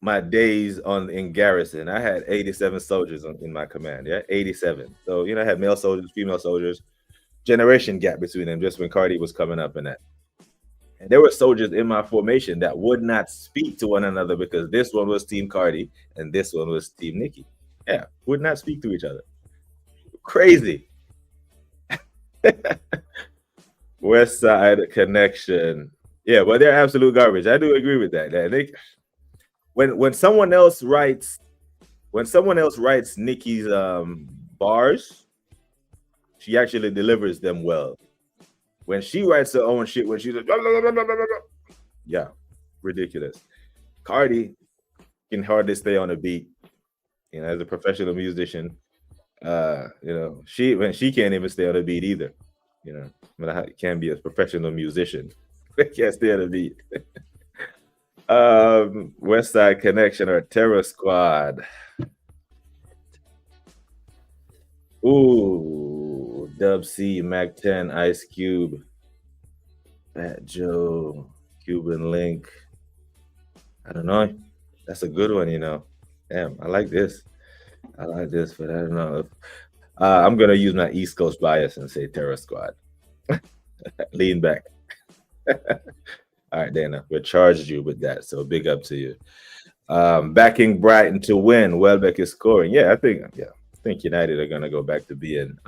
my days in garrison, I had 87 soldiers in my command. Yeah, 87. So I had male soldiers, female soldiers, generation gap between them just when Cardi was coming up in that. And there were soldiers in my formation that would not speak to one another because this one was Team Cardi and this one was Team Nicki. Yeah, would not speak to each other. Crazy. West Side Connection. Yeah, but they're absolute garbage. I do agree with that. When someone else writes Nicki's bars, she actually delivers them well. When she writes her own shit, when she's like, blah, blah, blah, blah, blah, blah. Yeah, ridiculous. Cardi can hardly stay on a beat. As a professional musician, she can't even stay on a beat either. But I can be a professional musician. Can't stay on a beat. West Side Connection or Terror Squad. Ooh, Dub C, Mac 10, Ice Cube, Fat Joe, Cuban Link. I don't know. That's a good one, Damn, I like this. But I don't know. I'm gonna use my East Coast bias and say Terror Squad. Lean back. All right, Dana, we charged you with that, so big up to you. Backing Brighton to win. Welbeck is scoring. I think United are gonna go back to being.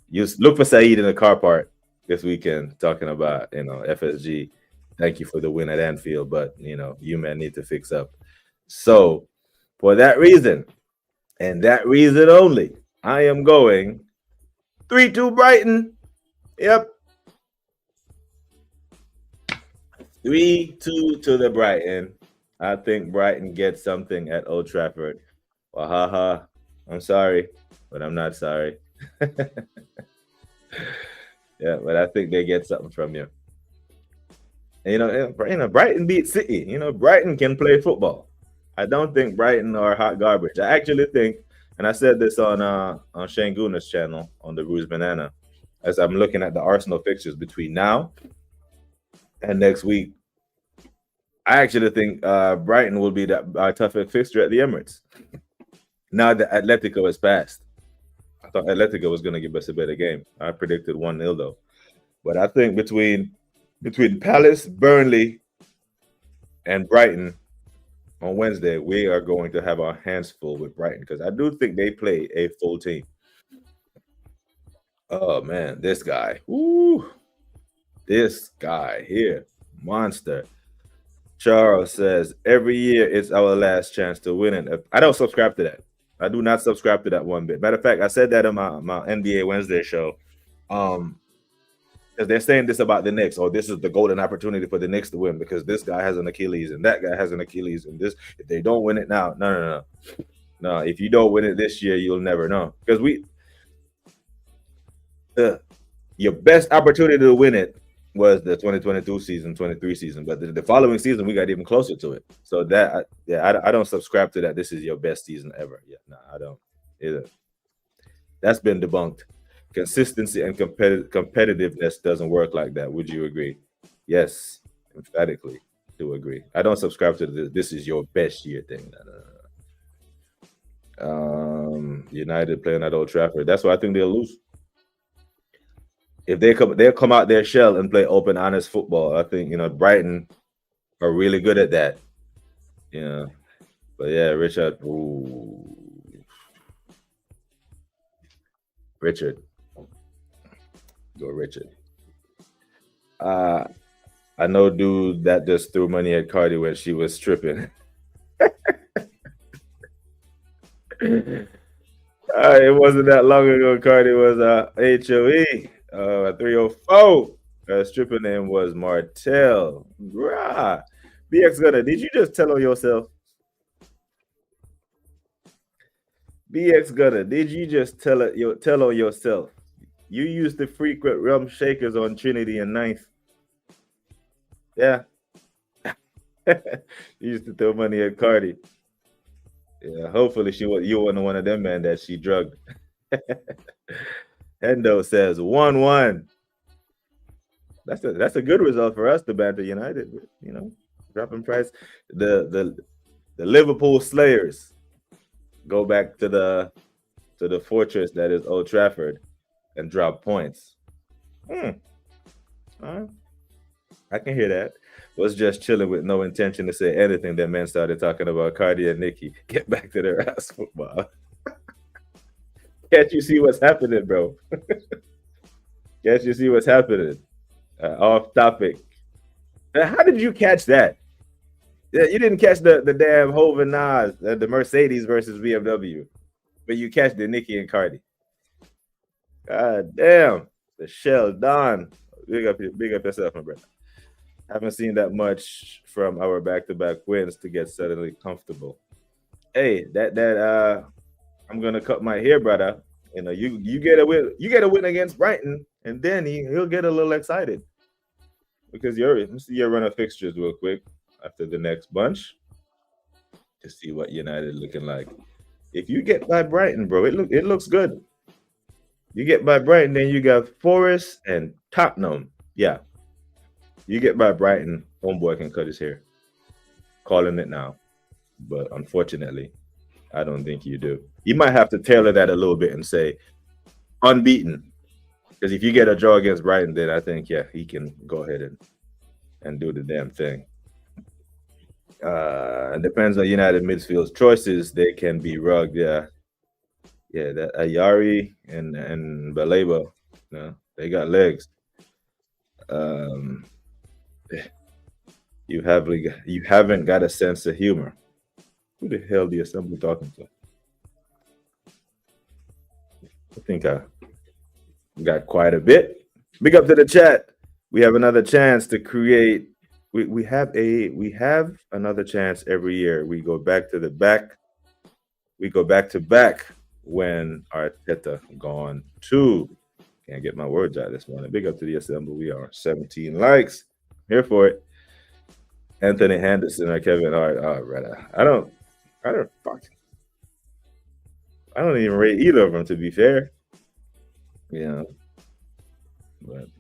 You look for Saeed in the car park this weekend, talking about FSG. Thank you for the win at Anfield, but you men need to fix up. So, for that reason, and that reason only, I am going 3-2 Brighton. Yep. 3-2 to the Brighton. I think Brighton gets something at Old Trafford. Wahaha. I'm sorry, but I'm not sorry. Yeah, but I think they get something from you. And, Brighton beat City. Brighton can play football. I don't think Brighton are hot garbage. I actually think, and I said this on Shane Gooner's channel on the Rouge Banana, as I'm looking at the Arsenal fixtures between now and next week, I actually think Brighton will be our toughest fixture at the Emirates. Now that Atletico has passed. I thought Atletico was going to give us a better game. I predicted 1-0 though. But I think between Palace, Burnley, and Brighton on Wednesday, we are going to have our hands full with Brighton because I do think they play a full team. Oh man, this guy. Woo. This guy here. Monster. Charles says, every year it's our last chance to win it. I don't subscribe to that. I do not subscribe to that one bit. Matter of fact, I said that on my NBA Wednesday show. Because they're saying this about the Knicks, or this is the golden opportunity for the Knicks to win because this guy has an Achilles and that guy has an Achilles, and this, if they don't win it now, no. If you don't win it this year, you'll never know. Because your best opportunity to win it was the 2022 season, 23 season, but the following season we got even closer to it. So that, I don't subscribe to that. This is your best season ever. Yeah, no, I don't either. That's been debunked. Consistency and competitiveness doesn't work like that. Would you agree? Yes, emphatically do agree. I don't subscribe to this is your best year thing. No. United playing at Old Trafford. That's why I think they'll lose. If they'll come out their shell and play open, honest football. I think Brighton are really good at that. But yeah, Richard. Ooh. Richard. Go Richard. I know dude that just threw money at Cardi when she was stripping. It wasn't that long ago. Cardi was HOE. 304. Stripper name was Martell. Rah. BX Gunner, did you just tell on yourself? BX Gunner, did you just tell on yourself? You used to frequent rum shakers on Trinity and 9th. Yeah. You used to throw money at Cardi. Yeah, hopefully you wasn't one of them man that she drugged. Hendo says 1-1. That's a good result for us, the Banter United. Dropping price. The Liverpool Slayers go back to the fortress that is Old Trafford and drop points. All right. I can hear that. Was just chilling with no intention to say anything. That men started talking about Cardi and Nikki. Get back to their ass football. Can't you see what's happening, bro? Can't you see what's happening? Off topic. How did you catch that? You didn't catch the damn Hov and Nas, the Mercedes versus BMW, but you catch the Nikki and Cardi. God damn, the Shell Don. Big up yourself, my brother. Haven't seen that much from our back-to-back wins to get suddenly comfortable. Hey, that I'm gonna cut my hair, brother. You get a win against Brighton, and then he'll get a little excited because let's see your run of fixtures real quick after the next bunch to see what United looking like. If you get by Brighton, bro, it looks good. You get by Brighton, then you got Forest and Tottenham. Yeah, you get by Brighton, homeboy can cut his hair. Calling it now, but unfortunately, I don't think you do. You might have to tailor that a little bit and say unbeaten. Because if you get a draw against Brighton, then I think, he can go ahead and do the damn thing. It depends on United midfield's choices. They can be rugged, yeah. Yeah, that Ayari and Baleba, they got legs. You haven't got a sense of humor. Who the hell the assembly talking to? I think I got quite a bit. Big up to the chat. We have another chance to create. We have another chance every year. We go back to back when Arteta gone too. Can't get my words out this morning. Big up to the assembly. We are 17 likes. Here for it. Anthony Henderson or Kevin Hart. Oh, brother. I don't even rate either of them, to be fair. But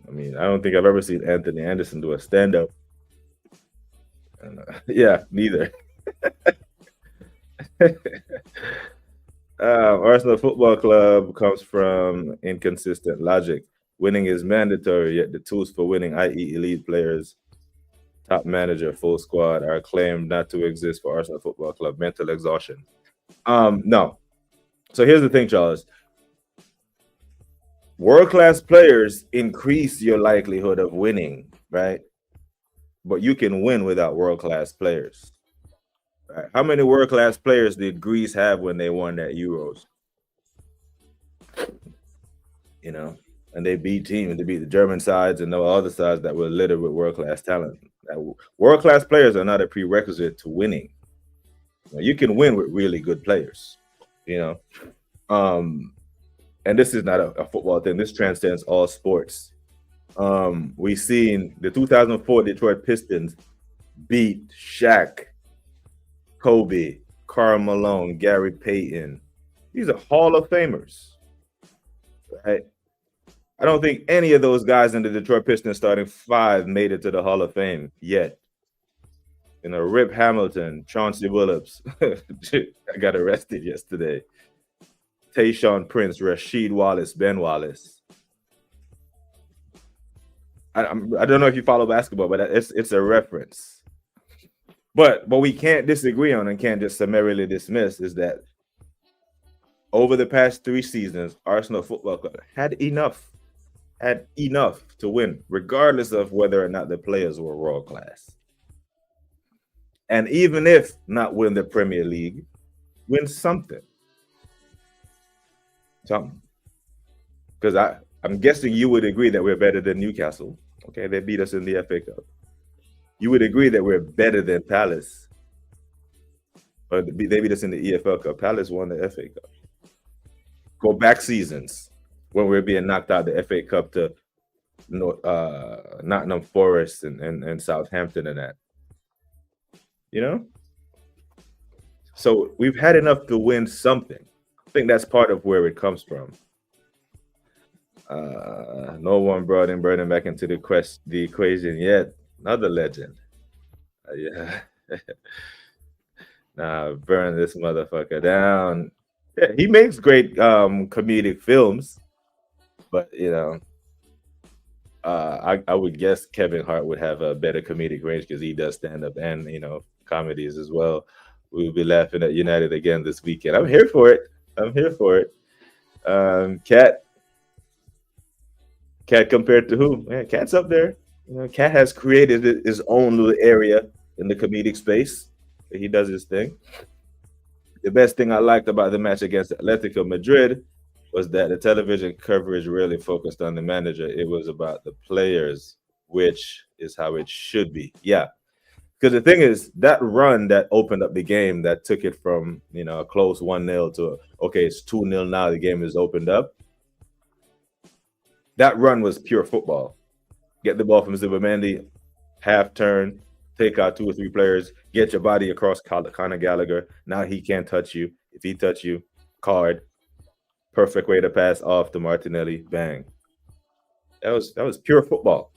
I mean, I don't think I've ever seen Anthony Anderson do a stand-up. And, neither. Arsenal Football Club comes from inconsistent logic. Winning is mandatory, yet the tools for winning, i.e., elite players, top manager, full squad, are claimed not to exist for Arsenal Football Club. Mental exhaustion. No. So here's the thing, Charles. World-class players increase your likelihood of winning, right? But you can win without world-class players. Right? How many world-class players did Greece have when they won that Euros? You know, and they beat teams. They beat the German sides and the other sides that were littered with world-class talent. World-class players are not a prerequisite to winning. You can win with really good players, you know. And this is not a football thing. This transcends all sports. We seen the 2004 Detroit Pistons beat Shaq, Kobe, Karl Malone, Gary Payton. These are Hall of Famers, right? I don't think any of those guys in the Detroit Pistons starting five made it to the Hall of Fame yet. You know, Rip Hamilton, Chauncey Billups, I got arrested yesterday. Tayshaun Prince, Rasheed Wallace, Ben Wallace. I don't know if you follow basketball, but it's a reference. But what we can't disagree on and can't just summarily dismiss is that over the past 3 seasons, Arsenal Football Club had enough to win, regardless of whether or not the players were world class. And even if not win the Premier League, win something. Because I'm guessing you would agree that we're better than Newcastle. Okay, they beat us in the FA Cup. You would agree that we're better than Palace. But they beat us in the EFL Cup. Palace won the FA Cup. Go back seasons when we were being knocked out the FA Cup to Nottingham Forest and Southampton and that. You know? So we've had enough to win something. I think that's part of where it comes from. No one brought in Burden back into the equation yet. Another legend. Yeah. Nah, burn this motherfucker down. Yeah, he makes great comedic films, but you know, I would guess Kevin Hart would have a better comedic range because he does stand up and comedies as well. We'll be laughing at United again this weekend. I'm here for it. Cat compared to who? Yeah, Cat's up there. Cat has created his own little area in the comedic space. He does his thing. The best thing I liked about the match against Atletico Madrid was that the television coverage really focused on the manager. It was about the players, which is how it should be. Yeah. Because the thing is, that run that opened up the game, that took it from, a close 1-0 to, okay, it's 2-0 now, the game is opened up. That run was pure football. Get the ball from Zubimendi, half turn, take out 2 or 3 players, get your body across Conor Gallagher. Now he can't touch you. If he touch you, card. Perfect way to pass off to Martinelli. Bang. That was pure football.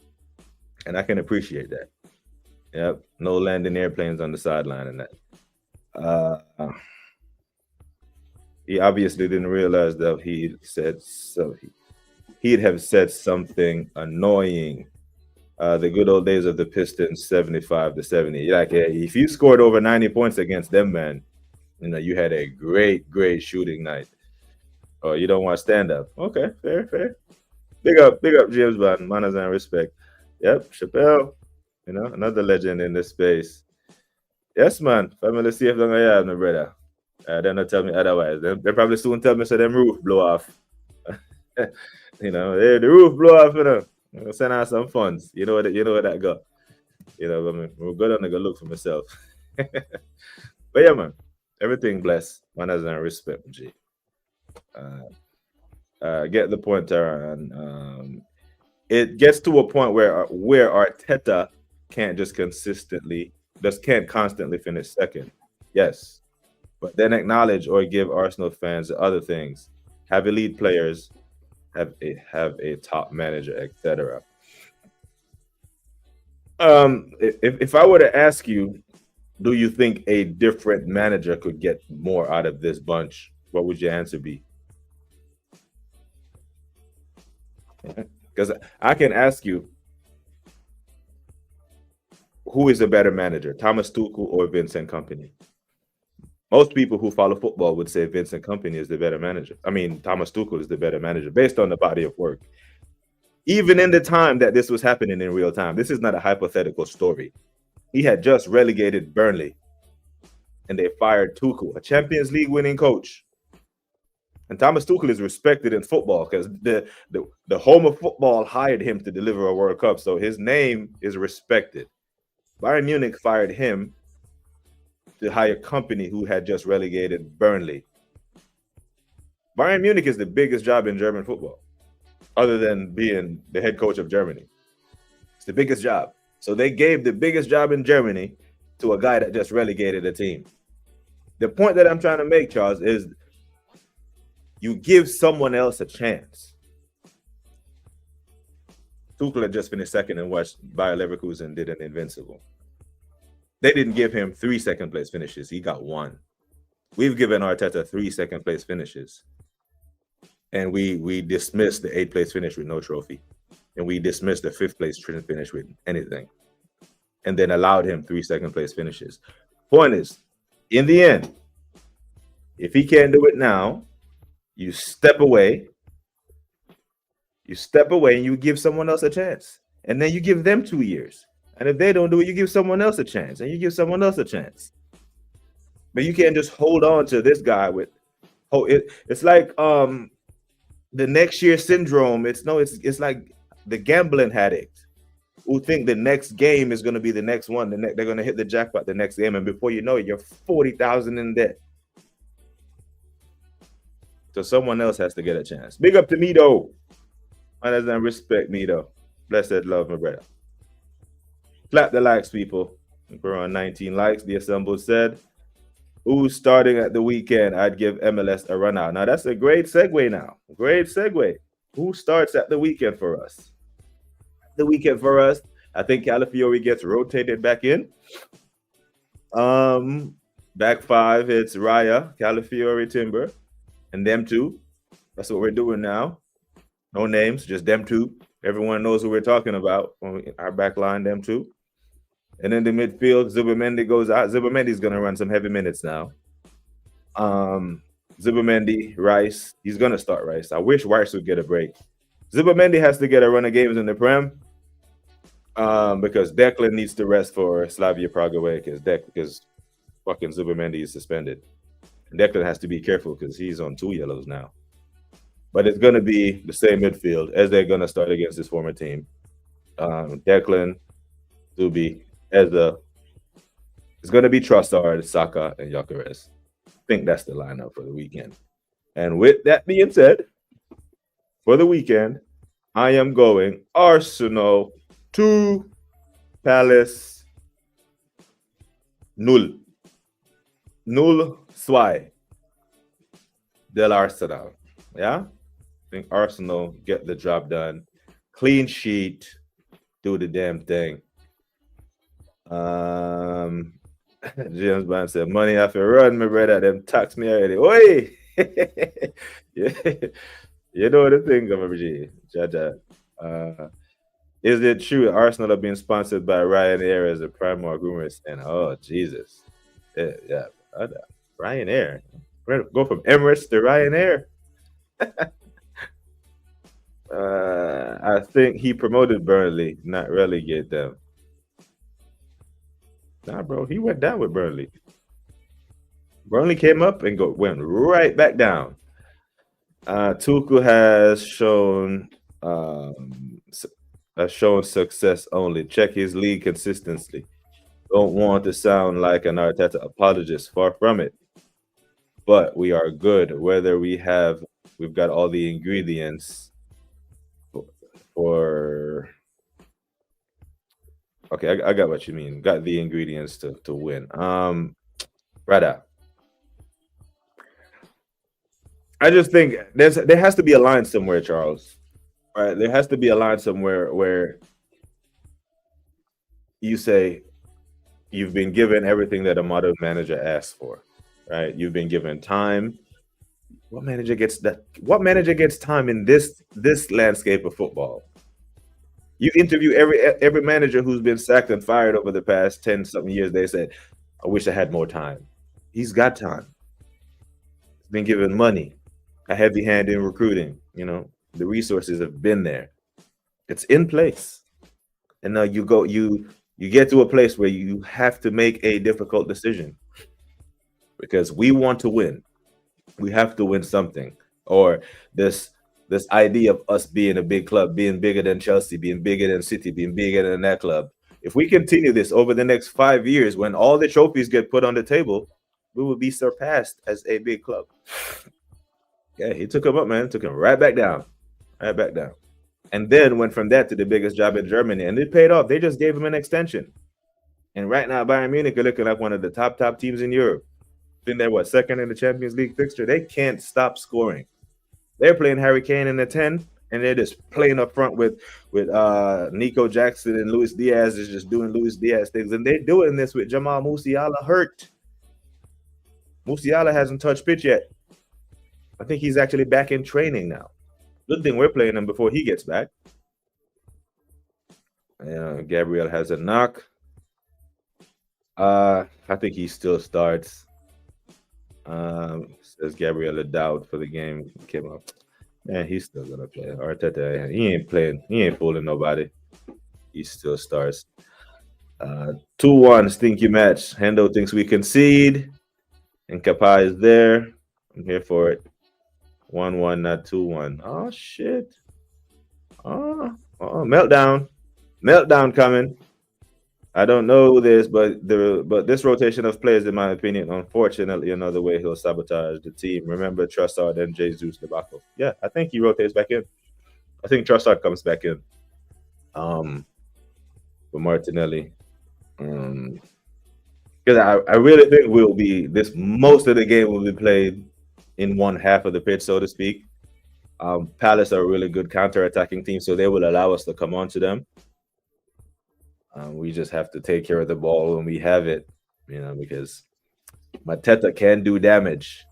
And I can appreciate that. Yep. No landing airplanes on the sideline and that. He obviously didn't realize that he'd have said something annoying. The good old days of the Pistons, 75-70. Like, if you scored over 90 points against them, man, you had a great, great shooting night. Oh, you don't want to stand up. Okay, fair. Big up, James Bond. Manners and respect. Yep, Chappelle. Another legend in this space. Yes, man. Family safe long I have, my brother. They're not tell me otherwise. They probably soon tell me so them roof blow off. The roof blow off, Send out some funds. You know where that go. We're good on the go look for myself. But yeah, man. Everything blessed. Manners and respect, G. Get the point, Taran. It gets to a point where Arteta can't constantly finish second. Yes. But then acknowledge or give Arsenal fans other things. Have elite players, have a top manager, etc. If I were to ask you, do you think a different manager could get more out of this bunch? what would your answer be? Because I can ask you, who is a better manager, Thomas Tuchel or Vincent Kompany? Most people who follow football would say Vincent Kompany is the better manager. I mean, Thomas Tuchel is the better manager based on the body of work. Even in the time that this was happening in real time, this is not a hypothetical story. He had just relegated Burnley, and they fired Tuchel, a Champions League winning coach. And Thomas Tuchel is respected in football because the home of football hired him to deliver a World Cup, so his name is respected. Bayern Munich fired him to hire Kompany, who had just relegated Burnley. Bayern Munich is the biggest job in German football, other than being the head coach of Germany. It's the biggest job. So they gave the biggest job in Germany to a guy that just relegated a team. The point that I'm trying to make, Charles, is you give someone else a chance. Tuchel had just finished second and watched Bayer Leverkusen did an invincible. They didn't give him 3 second place finishes. He got 1. We've given Arteta 3 second place finishes. And we dismissed the 8th place finish with no trophy. And we dismissed the 5th place finish with anything. And then allowed him 3 second place finishes. Point is, in the end, if he can't do it now, you step away. You step away and you give someone else a chance. And then you give them 2 years. And if they don't do it, you give someone else a chance. And you give someone else a chance. But you can't just hold on to this guy with it's like the next year syndrome. It's like the gambling addict who think the next game is going to be the next one. They're going to hit the jackpot the next game. And before you know it, you're 40,000 in debt. So someone else has to get a chance. Big up to me, though. And respect me, though. Blessed love, my brother. Clap the likes, people. We're on 19 likes. The assembled said, who's starting at the weekend? I'd give MLS a run out. Now, that's a great segue now. Great segue. Who starts at the weekend for us? The weekend for us, I think Calafiore gets rotated back in. Back 5, it's Raya, Calafiore, Timber, and them two. That's what we're doing now. No names, just them two. Everyone knows who we're talking about. Our back line, them two. And in the midfield, Zubimendi goes out. Zubimendi's going to run some heavy minutes now. Zubimendi, Rice. He's going to start Rice. I wish Rice would get a break. Zubimendi has to get a run of games in the Prem because Declan needs to rest for Slavia Prague away because fucking Zubimendi is suspended. And Declan has to be careful because he's on 2 yellows now. But it's going to be the same midfield as they're going to start against his former team. Declan, Zubi, Eza. It's going to be Trossard, Saka, and Gyökeres. I think that's the lineup for the weekend. And with that being said, for the weekend, I am going Arsenal 2, Palace 0. 0 Swai del Arsenal. Yeah? I think Arsenal get the job done. Clean sheet. Do the damn thing. James Bond said, money off a run, my brother. Them tax me already. Oi! Yeah. You know the thing, G. Jaja. Is it true Arsenal are being sponsored by Ryanair as a Primark rumors? And oh, Jesus. Yeah. Ryanair. Go from Emirates to Ryanair. I think he promoted Burnley, not relegate them. Nah, bro, he went down with Burnley. Burnley came up and went right back down. Tuchel has shown success only. Check his league consistency. Don't want to sound like an Arteta apologist. Far from it. But we are good. Whether we've got all the ingredients for. Okay, I got what you mean. Got the ingredients to win. Right out. I just think there has to be a line somewhere, Charles. Right? There has to be a line somewhere where you say you've been given everything that a modern manager asks for. Right? You've been given time. What manager gets that? What manager gets time in this landscape of football? You interview every manager who's been sacked and fired over the past 10 something years. They said, "I wish I had more time." He's got time. He's been given money, a heavy hand in recruiting. You know, the resources have been there. It's in place, and now you get to a place where you have to make a difficult decision because we want to win. We have to win something, or this idea of us being a big club, being bigger than Chelsea, being bigger than City, being bigger than that club. If we continue this over the next 5 years, when all the trophies get put on the table, we will be surpassed as a big club. Yeah, he took him up, man. Took him right back down. Right back down. And then went from that to the biggest job in Germany. And it paid off. They just gave him an extension. And right now, Bayern Munich are looking like one of the top teams in Europe. Been there, what, second in the Champions League fixture? They can't stop scoring. They're playing Harry Kane in the 10, and they're just playing up front with Nico Jackson, and Luis Diaz is just doing Luis Diaz things. And they're doing this with Jamal Musiala hurt. Musiala hasn't touched pitch yet. I think he's actually back in training now. Good thing we're playing him before he gets back. Gabriel has a knock. I think he still starts. Says Gabriel a doubt for the game came up. Man, he's still gonna play. Arteta, he ain't playing. He ain't fooling nobody. He still starts. 2-1 stinky match. Hendo thinks we concede, and Kepa is there. I'm here for it. 1-1, not 2-1. Oh shit. Oh, meltdown coming. I don't know this, but this rotation of players, in my opinion, unfortunately, another way he'll sabotage the team. Remember Trossard and Jesus debacle. Yeah, I think he rotates back in. I think Trossard comes back in. For Martinelli. Because I really think most of the game will be played in one half of the pitch, so to speak. Palace are a really good counter-attacking team, so they will allow us to come on to them. We just have to take care of the ball when we have it, because Mateta can do damage.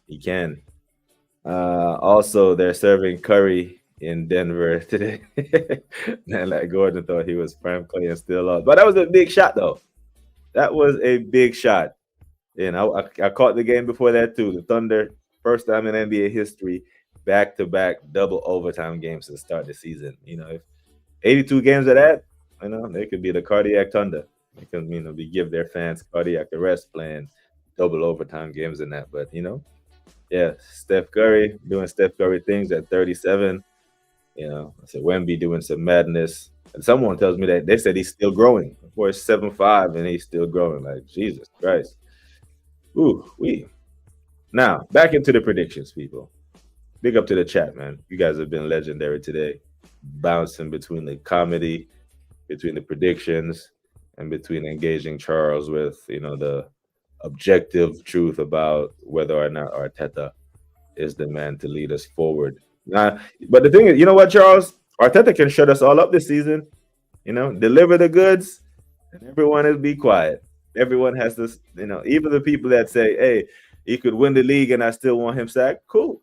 He can. Also, they're serving curry in Denver today. Man, like Gordon thought he was prime clay and still lost. But that was a big shot, though. That was a big shot. I caught the game before that, too. The Thunder, first time in NBA history, back-to-back double overtime games to start the season. If 82 games of that, they could be the cardiac Thunder. They can, give their fans cardiac arrest playing double overtime games in that. But, yeah, Steph Curry doing Steph Curry things at 37. I said Wemby doing some madness. And someone tells me that they said he's still growing. Boy, 7'5", and he's still growing. Like, Jesus Christ. Now, back into the predictions, people. Big up to the chat, man. You guys have been legendary today. Bouncing between the comedy, between the predictions, and between engaging Charles with, the objective truth about whether or not Arteta is the man to lead us forward. Now, but the thing is, you know what, Charles? Arteta can shut us all up this season. Deliver the goods, and everyone will be quiet. Everyone has this, even the people that say, hey, he could win the league and I still want him sacked. Cool.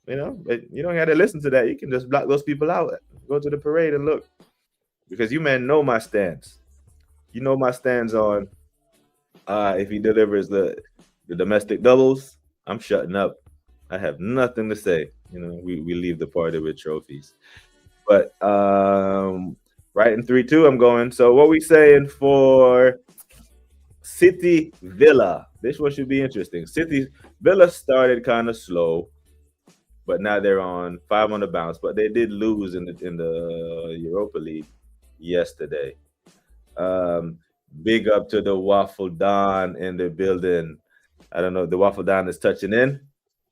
But you don't have to listen to that. You can just block those people out. Go to the parade and look. Because you, man, know my stance. You know my stance on if he delivers the domestic doubles, I'm shutting up. I have nothing to say. We leave the party with trophies. But right in 3-2, I'm going. So what we saying for City Villa? This one should be interesting. Villa started kind of slow, but now they're on 5 on the bounce. But they did lose in the Europa League yesterday. Big up to the Waffle Don in the building. I don't know, the Waffle Don is touching in.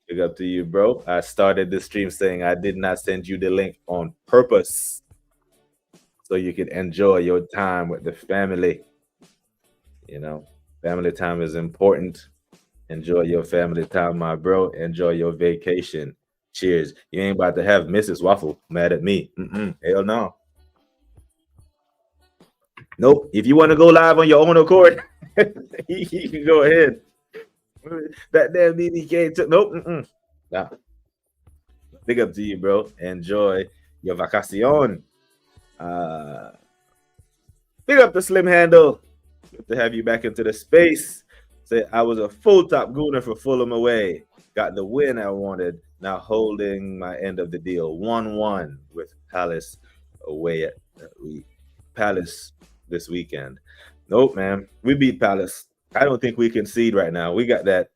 Big up to you, bro. I started the stream saying I did not send you the link on purpose so you could enjoy your time with the family. Family time is important. Enjoy your family time, my bro. Enjoy your vacation. Cheers. You ain't about to have Mrs. Waffle mad at me. Hell no. Nope. If you want to go live on your own accord, you can go ahead. That damn BBK took. Nope. Yeah. Big up to you, bro. Enjoy your vacacion. Big up to Slim Handle. Good to have you back into the space. Say I was a full top gooner for Fulham away. Got the win I wanted. Now holding my end of the deal. 1-1 with Palace away at Palace this weekend. Nope, man. We beat Palace. I don't think we concede right now. We got that,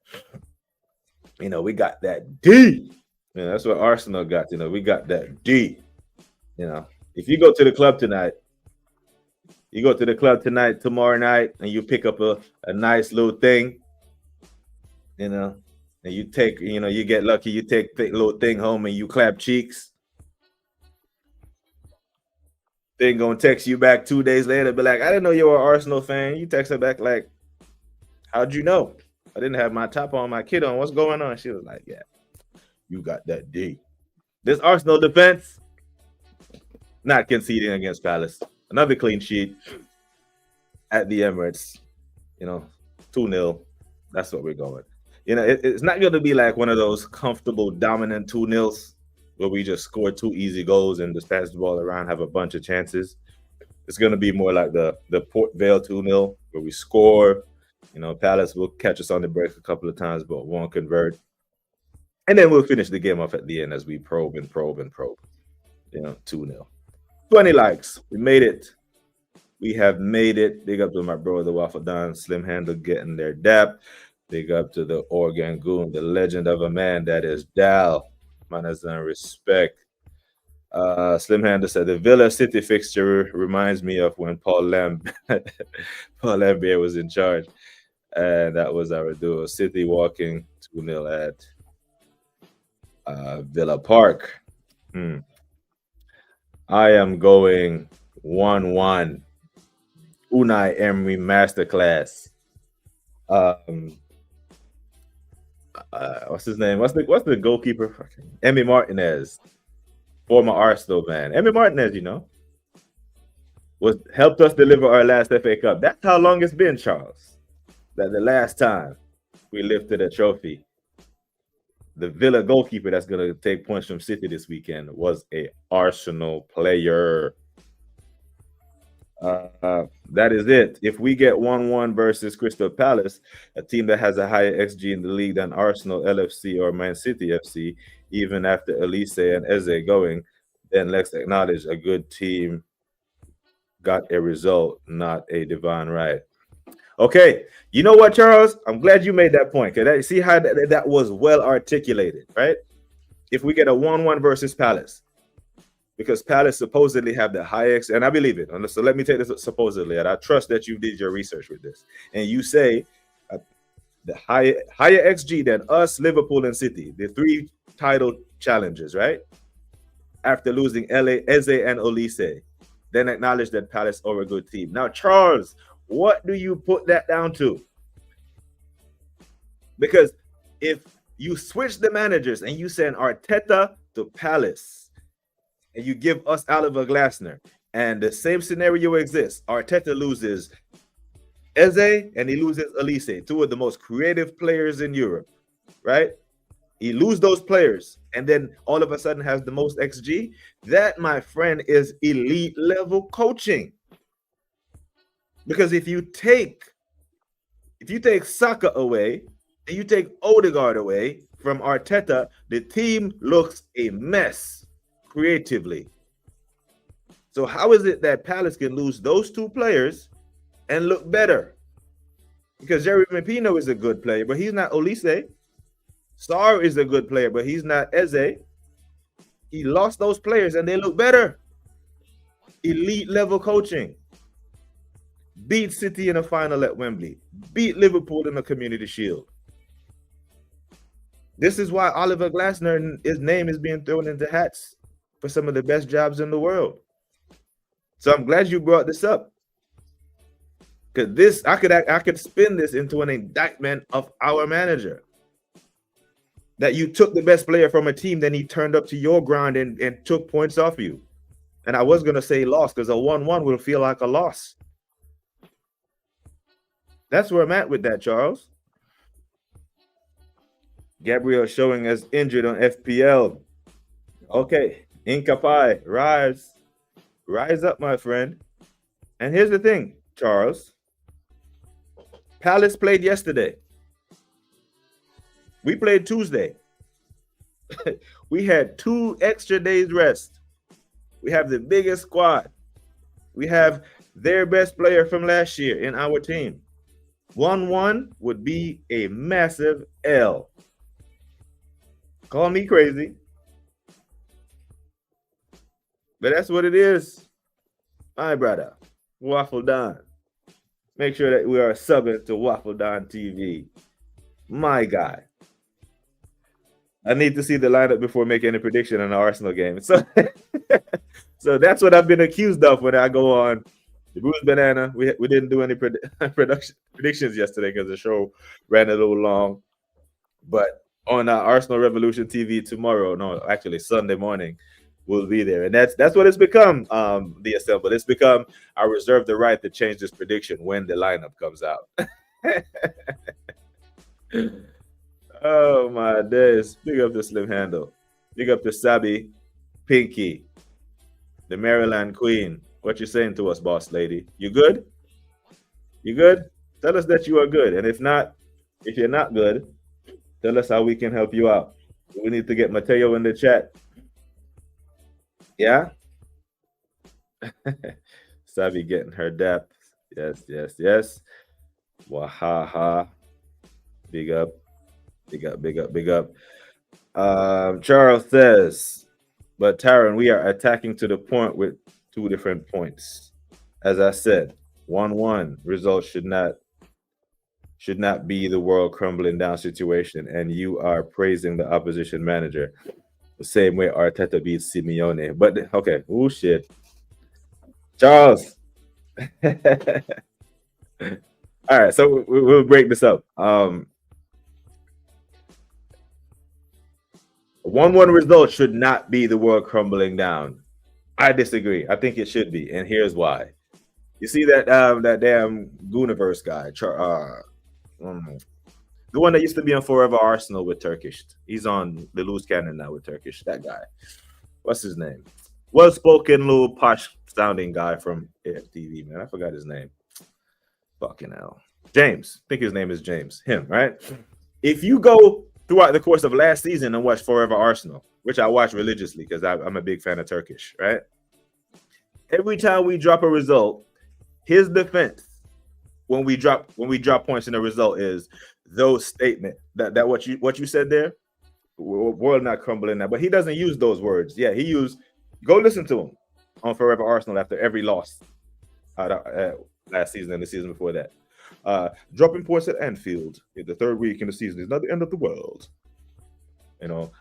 we got that D. That's what Arsenal got. We got that D. If you go to the club tonight, tomorrow night, and you pick up a nice little thing, and you take, you get lucky, you take the little thing home and you clap cheeks. They gonna text you back 2 days later, be like, I didn't know you were an Arsenal fan. You text her back like, how'd you know? I didn't have my top on, my kid on. What's going on? She was like, yeah, you got that D. This Arsenal defense, not conceding against Palace. Another clean sheet at the Emirates, 2-0. That's what we're going. It's not going to be like one of those comfortable, dominant 2-0s where we just score 2 easy goals and just pass the ball around, have a bunch of chances. It's going to be more like the Port Vale 2-0 where we score. Palace will catch us on the break a couple of times, but won't convert. And then we'll finish the game off at the end as we probe. 2-0. 20 likes. We made it. We have made it. Big up to my brother, Waffle Don, Slim Handle getting their dap. Big up to the Oregon Goon, the legend of a man that is Dal. Manners and respect. Slim Handle said the Villa City fixture reminds me of when Paul Lambert was in charge. And that was our duo. City walking 2-0 at Villa Park. I am going 1-1. Unai Emery masterclass. What's his name? What's the goalkeeper? Emi Martinez, former Arsenal man. Emi Martinez, helped us deliver our last FA Cup. That's how long it's been, Charles. That the last time we lifted a trophy. The Villa goalkeeper that's going to take points from City this weekend was a Arsenal player. That is it. If we get 1-1 versus Crystal Palace, a team that has a higher XG in the league than Arsenal, LFC, or Man City FC, even after Elise and Eze going, then let's acknowledge a good team got a result, not a divine right. Okay, you know what, Charles? I'm glad you made that point. Because see how that was well articulated, right? If we get a 1-1 versus Palace, because Palace supposedly have the highest, and I believe it. So let me take this supposedly, and I trust that you did your research with this. And you say the higher XG than us, Liverpool, and City, the 3 title challengers, right? After losing Eze and Olise, then acknowledge that Palace are a good team. Now, Charles, what do you put that down to? Because if you switch the managers and you send Arteta to Palace and you give us Oliver Glasner, and the same scenario exists, Arteta loses Eze and he loses Olise, 2 of the most creative players in Europe, right? He loses those players and then all of a sudden has the most XG. That, my friend, is elite level coaching. Because if you take Saka away and you take Odegaard away from Arteta, the team looks a mess creatively. So how is it that Palace can lose those 2 players and look better? Because Jeremy Pino is a good player, but he's not Olise. Sarr is a good player, but he's not Eze. He lost those players and they look better. Elite level coaching. Beat City in a final at Wembley. Beat Liverpool in the Community Shield. This is why Oliver Glasner, his name is being thrown into hats for some of the best jobs in the world. So I'm glad you brought this up. Because this, I could spin this into an indictment of our manager. That you took the best player from a team, then he turned up to your ground and took points off you. And I was going to say loss, because a 1-1 will feel like a loss. That's where I'm at with that, Charles. Gabriel showing as injured on FPL. Okay, Incapai, rise up, my friend. And here's the thing, Charles. Palace played yesterday. We played Tuesday. We had 2 extra days rest. We have the biggest squad. We have their best player from last year in our team. 1-1 would be a massive L. Call me crazy, but that's what it is. My brother, Waffle Don. Make sure that we are subbing to Waffle Don TV. My guy. I need to see the lineup before making any prediction on the Arsenal game. So, so that's what I've been accused of when I go on the Bruce Banana. We didn't do any predictions yesterday because the show ran a little long. But on Arsenal Revolution TV tomorrow, no, actually Sunday morning, we'll be there. And that's what it's become, the Assemble. It's become, I reserve the right to change this prediction when the lineup comes out. Oh my days. Big up the Slim Handle. Big up the Sabi, Pinky, the Maryland Queen. What you saying to us, boss lady? You good? You good? Tell us that you are good. And if you're not good, tell us how we can help you out. We need to get Mateo in the chat. Yeah? Sabi getting her depth. Yes. Wahaha. Big up. Charles says, but Taron, we are attacking to the point with 2 different points. As I said, 1-1 results should not be the world crumbling down situation, and you are praising the opposition manager the same way Arteta beats Simeone. But okay, oh shit, Charles. All right, so we'll break this up. 1-1 result should not be the world crumbling down. I disagree. I think it should be, and here's why. You see that that damn Gooniverse guy, the one that used to be on Forever Arsenal with Turkish. He's on the Loose Cannon now with Turkish. That guy. What's his name? Well-spoken, little posh-sounding guy from AFTV, man. I forgot his name. Fucking hell. James. I think his name is James. Him, right? If you go throughout the course of last season and watch Forever Arsenal, which I watch religiously because I'm a big fan of Turkish, right? Every time we drop a result, his defense when we drop points in a result is those statement that what you said there, world not crumbling that, but he doesn't use those words. Yeah, go listen to him on Forever Arsenal after every loss last season and the season before that. Dropping points at Anfield in the 3rd week in the season is not the end of the world. You know,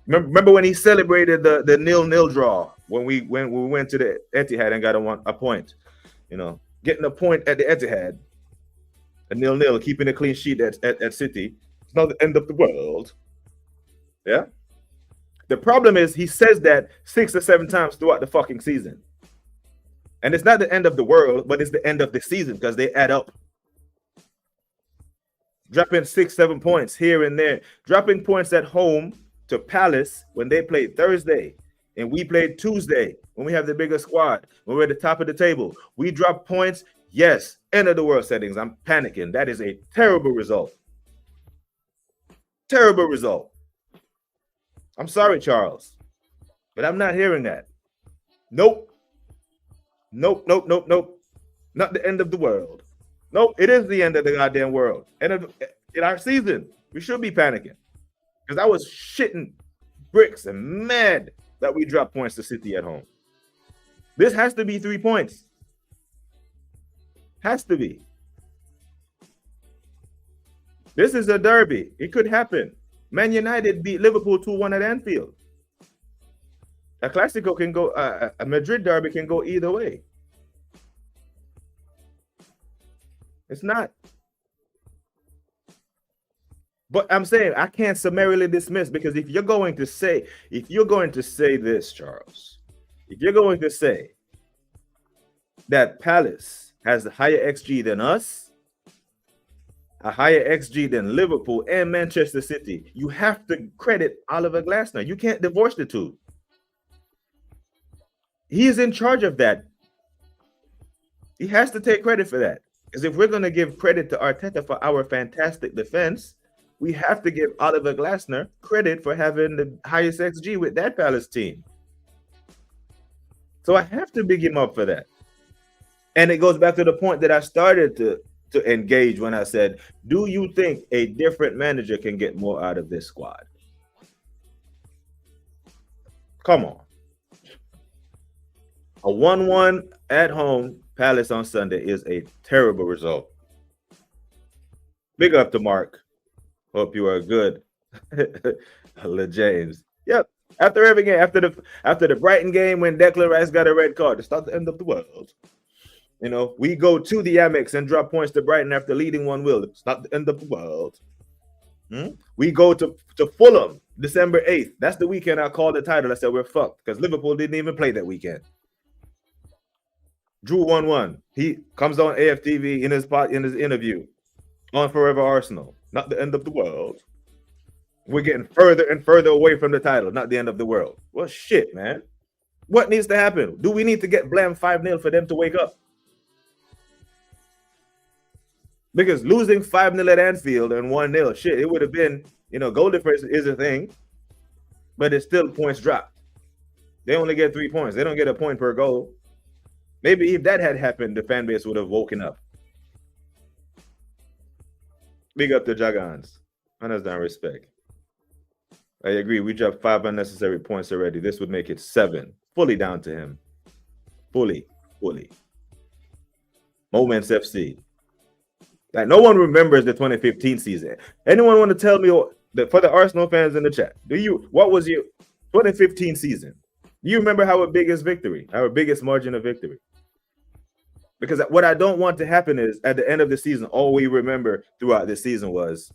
remember when he celebrated the 0-0 draw when we went to the Etihad and got a point. You know, getting a point at the Etihad, a 0-0, keeping a clean sheet at City. It's not the end of the world. Yeah. The problem is he says that 6 or 7 times throughout the fucking season, and it's not the end of the world, but it's the end of the season because they add up. Dropping 6-7 points here and there, dropping points at home to Palace when they played Thursday, and we played Tuesday when we have the bigger squad, when we're at the top of the table. We drop points. Yes, end of the world settings. I'm panicking. That is a terrible result. Terrible result. I'm sorry, Charles, but I'm not hearing that. Nope. Not the end of the world. Nope, it is the end of the goddamn world. And in our season, we should be panicking. Because I was shitting bricks and mad that we dropped points to City at home. This has to be 3 points. Has to be. This is a derby. It could happen. Man United beat Liverpool 2-1 at Anfield. A Clasico can go, a Madrid derby can go either way. It's not. But I'm saying I can't summarily dismiss, because if you're going to say this, Charles, if you're going to say that Palace has a higher XG than us, a higher XG than Liverpool and Manchester City, you have to credit Oliver Glasner. You can't divorce the two. He is in charge of that. He has to take credit for that. Because if we're going to give credit to Arteta for our fantastic defense, we have to give Oliver Glasner credit for having the highest XG with that Palace team. So I have to big him up for that. And it goes back to the point that I started to engage when I said, do you think a different manager can get more out of this squad? Come on. A 1-1 at home Palace on Sunday is a terrible result. Big up to Mark. Hope you are good. James. Yep. After every game, after the Brighton game when Declan Rice got a red card, it's not the end of the world. You know, we go to the Amex and drop points to Brighton after leading 1-0. It's not the end of the world. We go to Fulham December 8th. That's the weekend I called the title. I said we're fucked because Liverpool didn't even play that weekend. Drew 1-1. He comes on AFTV in his interview on Forever Arsenal. Not the end of the world. We're getting further and further away from the title. Not the end of the world. Well, shit, man. What needs to happen? Do we need to get blamed 5-0 for them to wake up? Because losing 5-0 at Anfield and 1-0, shit, it would have been, goal difference is a thing, but it's still points dropped. They only get 3 points. They don't get a point per goal. Maybe if that had happened, the fan base would have woken up. Big up the Jagans. Understand respect. I agree. We dropped 5 unnecessary points already. This would make it 7. Fully down to him. Fully. Moments FC. Like, no one remembers the 2015 season. Anyone want to tell me for the Arsenal fans in the chat? What was your 2015 season? Do you remember our biggest victory, our biggest margin of victory? Because what I don't want to happen is at the end of the season, all we remember throughout the season was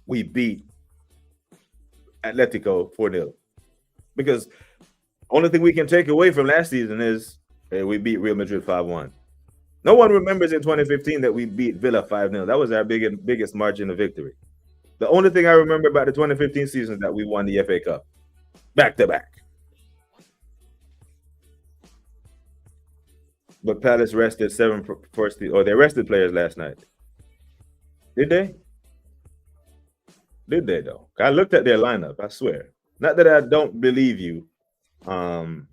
we beat Atletico 4-0. Because only thing we can take away from last season is we beat Real Madrid 5-1. No one remembers in 2015 that we beat Villa 5-0. That was our biggest margin of victory. The only thing I remember about the 2015 season is that we won the FA Cup back-to-back. But Palace rested 7 they rested players last night. Did they? Did they though? I looked at their lineup, I swear. Not that I don't believe you, Hendo,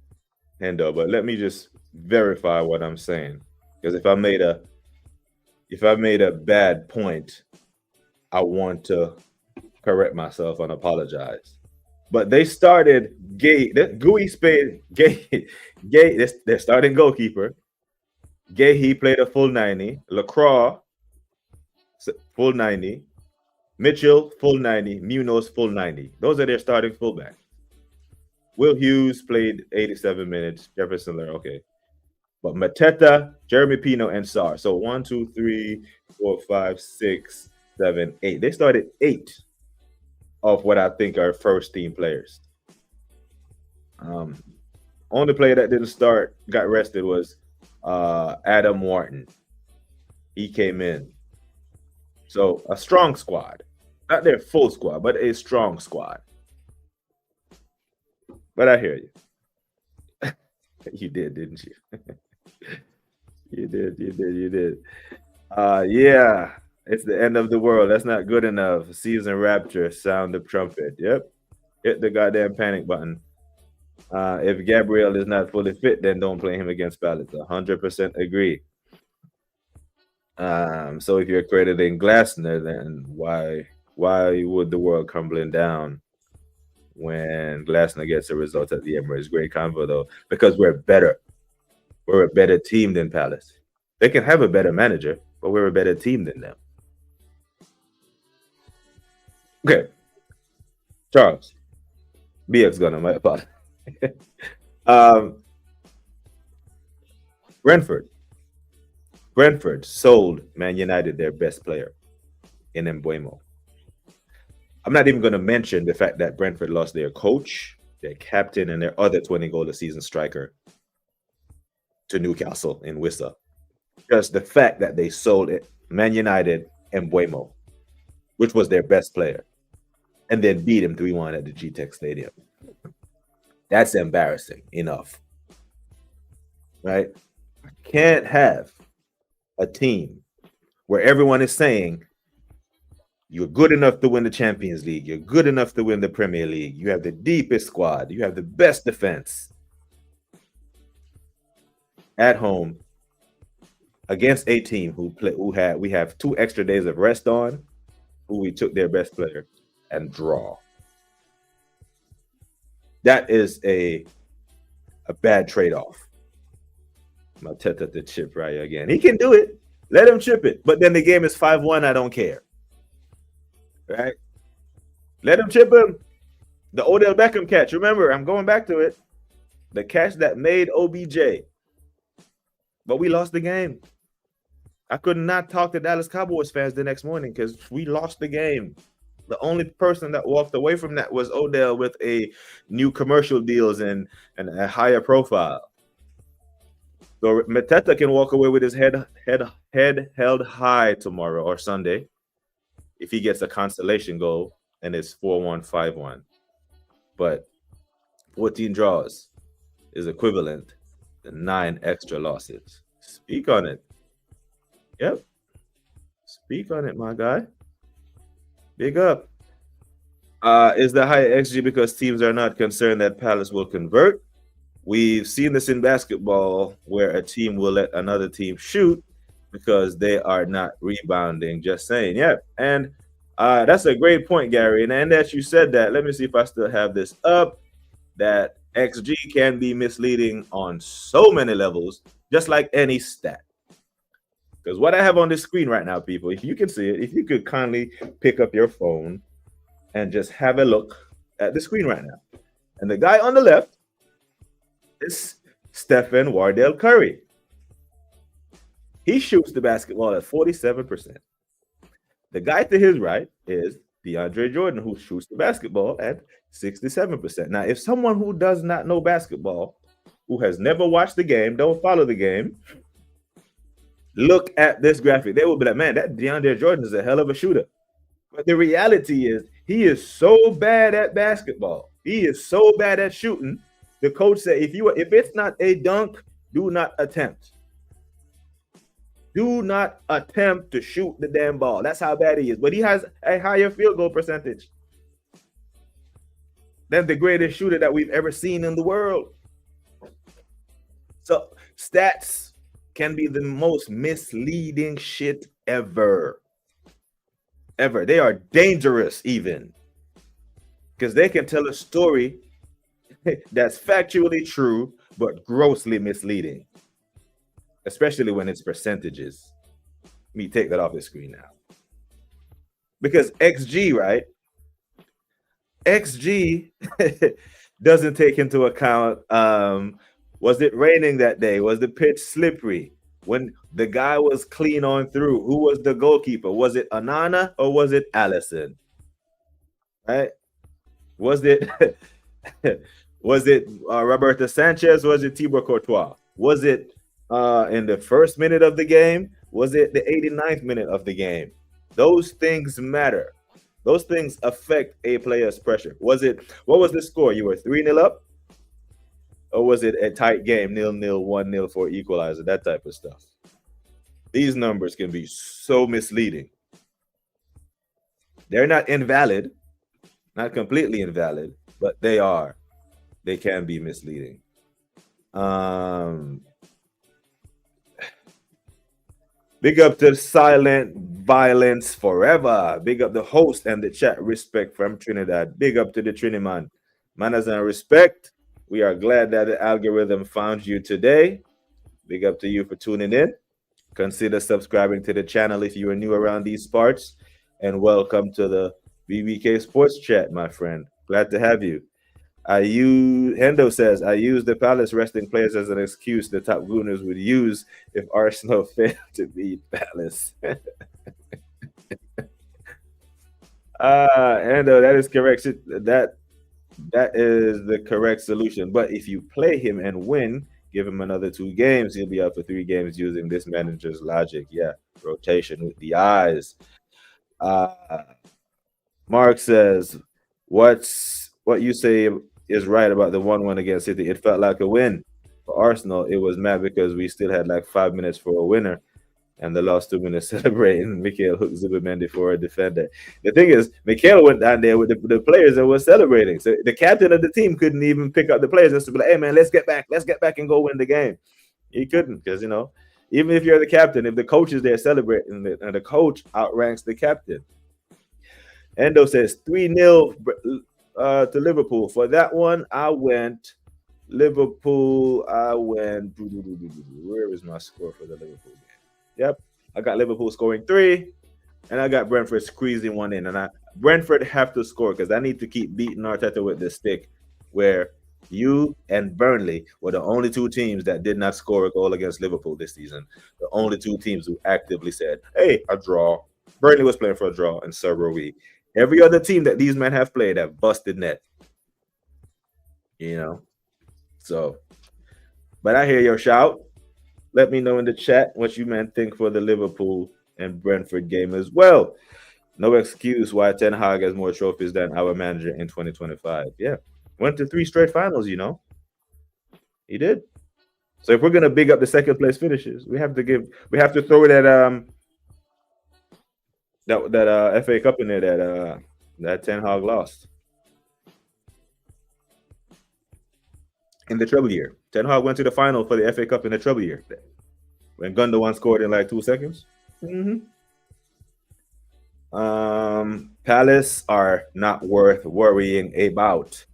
but let me just verify what I'm saying. Because if I made a bad point, I want to correct myself and apologize. But they started Gooey Spade, their starting goalkeeper. He played a full 90. Lacroix, full 90. Mitchell, full 90. Munoz, full 90. Those are their starting fullbacks. Will Hughes played 87 minutes. Jefferson Lerner, okay. But Mateta, Jeremy Pino, and Sarr. So 1, 2, 3, 4, 5, 6, 7, 8. They started 8 of what I think are first team players. Only player that didn't start, got rested was Adam Wharton. He came in. So a strong squad. Not their full squad, but a strong squad. But I hear you. You did, didn't you? You did. Yeah. It's the end of the world. That's not good enough. Season rapture, sound the trumpet. Yep. Hit the goddamn panic button. If Gabriel is not fully fit, then don't play him against Palace. 100% agree. So if you're crediting Glasner, then why would the world crumbling down when Glasner gets a result at the Emirates? Great convo though, because we're better. We're a better team than Palace. They can have a better manager, but we're a better team than them. Okay. Charles. BX Gunner, my apologies. Brentford sold Man United their best player in Mbeumo. I'm not even going to mention the fact that Brentford lost their coach, their captain, and their other 20-goal-a-season striker to Newcastle in Wissa. Just the fact that they sold it, Man United Mbeumo, which was their best player, and then beat him 3-1 at the G-Tech Stadium. That's embarrassing enough, right? I can't have a team where everyone is saying you're good enough to win the Champions League, you're good enough to win the Premier League, you have the deepest squad, you have the best defense at home against a team we have 2 extra days of rest on, who we took their best player and draw. That is a bad trade-off. Mateta to chip right again. He can do it. Let him chip it. But then the game is 5-1. I don't care. Right? Let him chip him. The Odell Beckham catch. Remember, I'm going back to it. The catch that made OBJ. But we lost the game. I could not talk to Dallas Cowboys fans the next morning because we lost the game. The only person that walked away from that was Odell with a new commercial deals and a higher profile. So Mateta can walk away with his head held high tomorrow or Sunday if he gets a consolation goal and it's 4-1, 5-1. But 14 draws is equivalent to 9 extra losses. Speak on it. Yep. Speak on it, my guy. Big up. Is the high XG because teams are not concerned that Palace will convert? We've seen this in basketball where a team will let another team shoot because they are not rebounding. Just saying. Yeah. And that's a great point, Gary. And that you said that, let me see if I still have this up, that XG can be misleading on so many levels, just like any stat. Because what I have on this screen right now, people, if you can see it, if you could kindly pick up your phone and just have a look at the screen right now. And the guy on the left is Stephen Wardell Curry. He shoots the basketball at 47%. The guy to his right is DeAndre Jordan, who shoots the basketball at 67%. Now, if someone who does not know basketball, who has never watched the game, don't follow the game, look at this graphic, they will be like, man, that DeAndre Jordan is a hell of a shooter. But the reality is he is so bad at basketball. He is so bad at shooting. The coach said, if it's not a dunk, do not attempt. Do not attempt to shoot the damn ball. That's how bad he is. But he has a higher field goal percentage than the greatest shooter that we've ever seen in the world. So stats can be the most misleading shit ever. Ever. They are dangerous even. Because they can tell a story that's factually true, but grossly misleading. Especially when it's percentages. Let me take that off the screen now. Because XG, right? XG doesn't take into account, was it raining that day? Was the pitch slippery? When the guy was clean on through, who was the goalkeeper? Was it Anana or was it Allison? Right? Was it Roberto Sanchez? Was it Thibaut Courtois? Was it in the first minute of the game? Was it the 89th minute of the game? Those things matter. Those things affect a player's pressure. What was the score? You were 3-0 up? Or was it a tight game, 0-0, 1-0 for equalizer, that type of stuff? These numbers can be so misleading. They're not invalid, not completely invalid, but they are. They can be misleading. Big up to Silent Violence Forever. Big up the host and the chat. Respect from Trinidad. Big up to the Triniman. Manners and respect. We are glad that the algorithm found you today. Big up to you for tuning in. Consider subscribing to the channel if you are new around these parts. And welcome to the BBK Sports Chat, my friend. Glad to have you. Hendo says, I use the Palace resting players as an excuse the top gooners would use if Arsenal failed to beat Palace. Hendo, that is correct. That is the correct solution. But if you play him and win, give him another 2 games, he'll be up for 3 games using this manager's logic. Yeah, rotation with the eyes. Uh, Mark says, what you say is right about the 1-1 against City. It felt like a win for Arsenal. It was mad because we still had like 5 minutes for a winner, and the last 2 minutes celebrating. Mikael hooked Zubimendi for a defender. The thing is, Mikael went down there with the players that were celebrating. So the captain of the team couldn't even pick up the players and to be like, "Hey man, let's get back and go win the game." He couldn't, because even if you're the captain, if the coach is there celebrating and the coach outranks the captain. Endo says 3-0 to Liverpool. For that one, I went Liverpool. Where is my score for the Liverpool game? Yep, I got Liverpool scoring 3, and I got Brentford squeezing 1 in. And Brentford have to score because I need to keep beating Arteta with the stick, where you and Burnley were the only 2 teams that did not score a goal against Liverpool this season. The only 2 teams who actively said, "Hey, a draw." Burnley was playing for a draw, and so were we. Every other team that these men have played have busted net. So, but I hear your shout. Let me know in the chat what you men think for the Liverpool and Brentford game as well. No excuse why Ten Hag has more trophies than our manager in 2025. Yeah, went to 3 straight finals. He did. So if we're gonna big up the second place finishes, we have to throw that FA Cup in there that Ten Hag lost in the treble year. Ten Hag went to the final for the FA Cup in the treble year when Gundogan scored in like 2 seconds. Palace are not worth worrying about.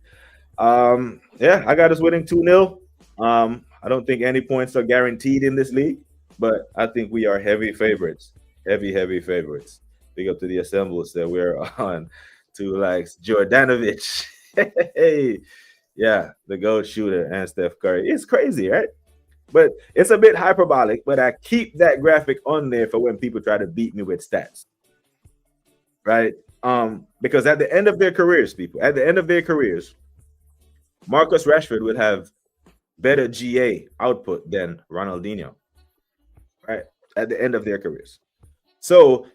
Yeah, I got us winning 2-0. I don't think any points are guaranteed in this league, but I think we are heavy favorites. Heavy favorites. Big up to the assembles that we're on to like Jordanovic. Hey, yeah, the goal shooter and Steph Curry. It's crazy, right? But it's a bit hyperbolic, but I keep that graphic on there for when people try to beat me with stats. Right? Because at the end of their careers, Marcus Rashford would have better GA output than Ronaldinho. Right? At the end of their careers. So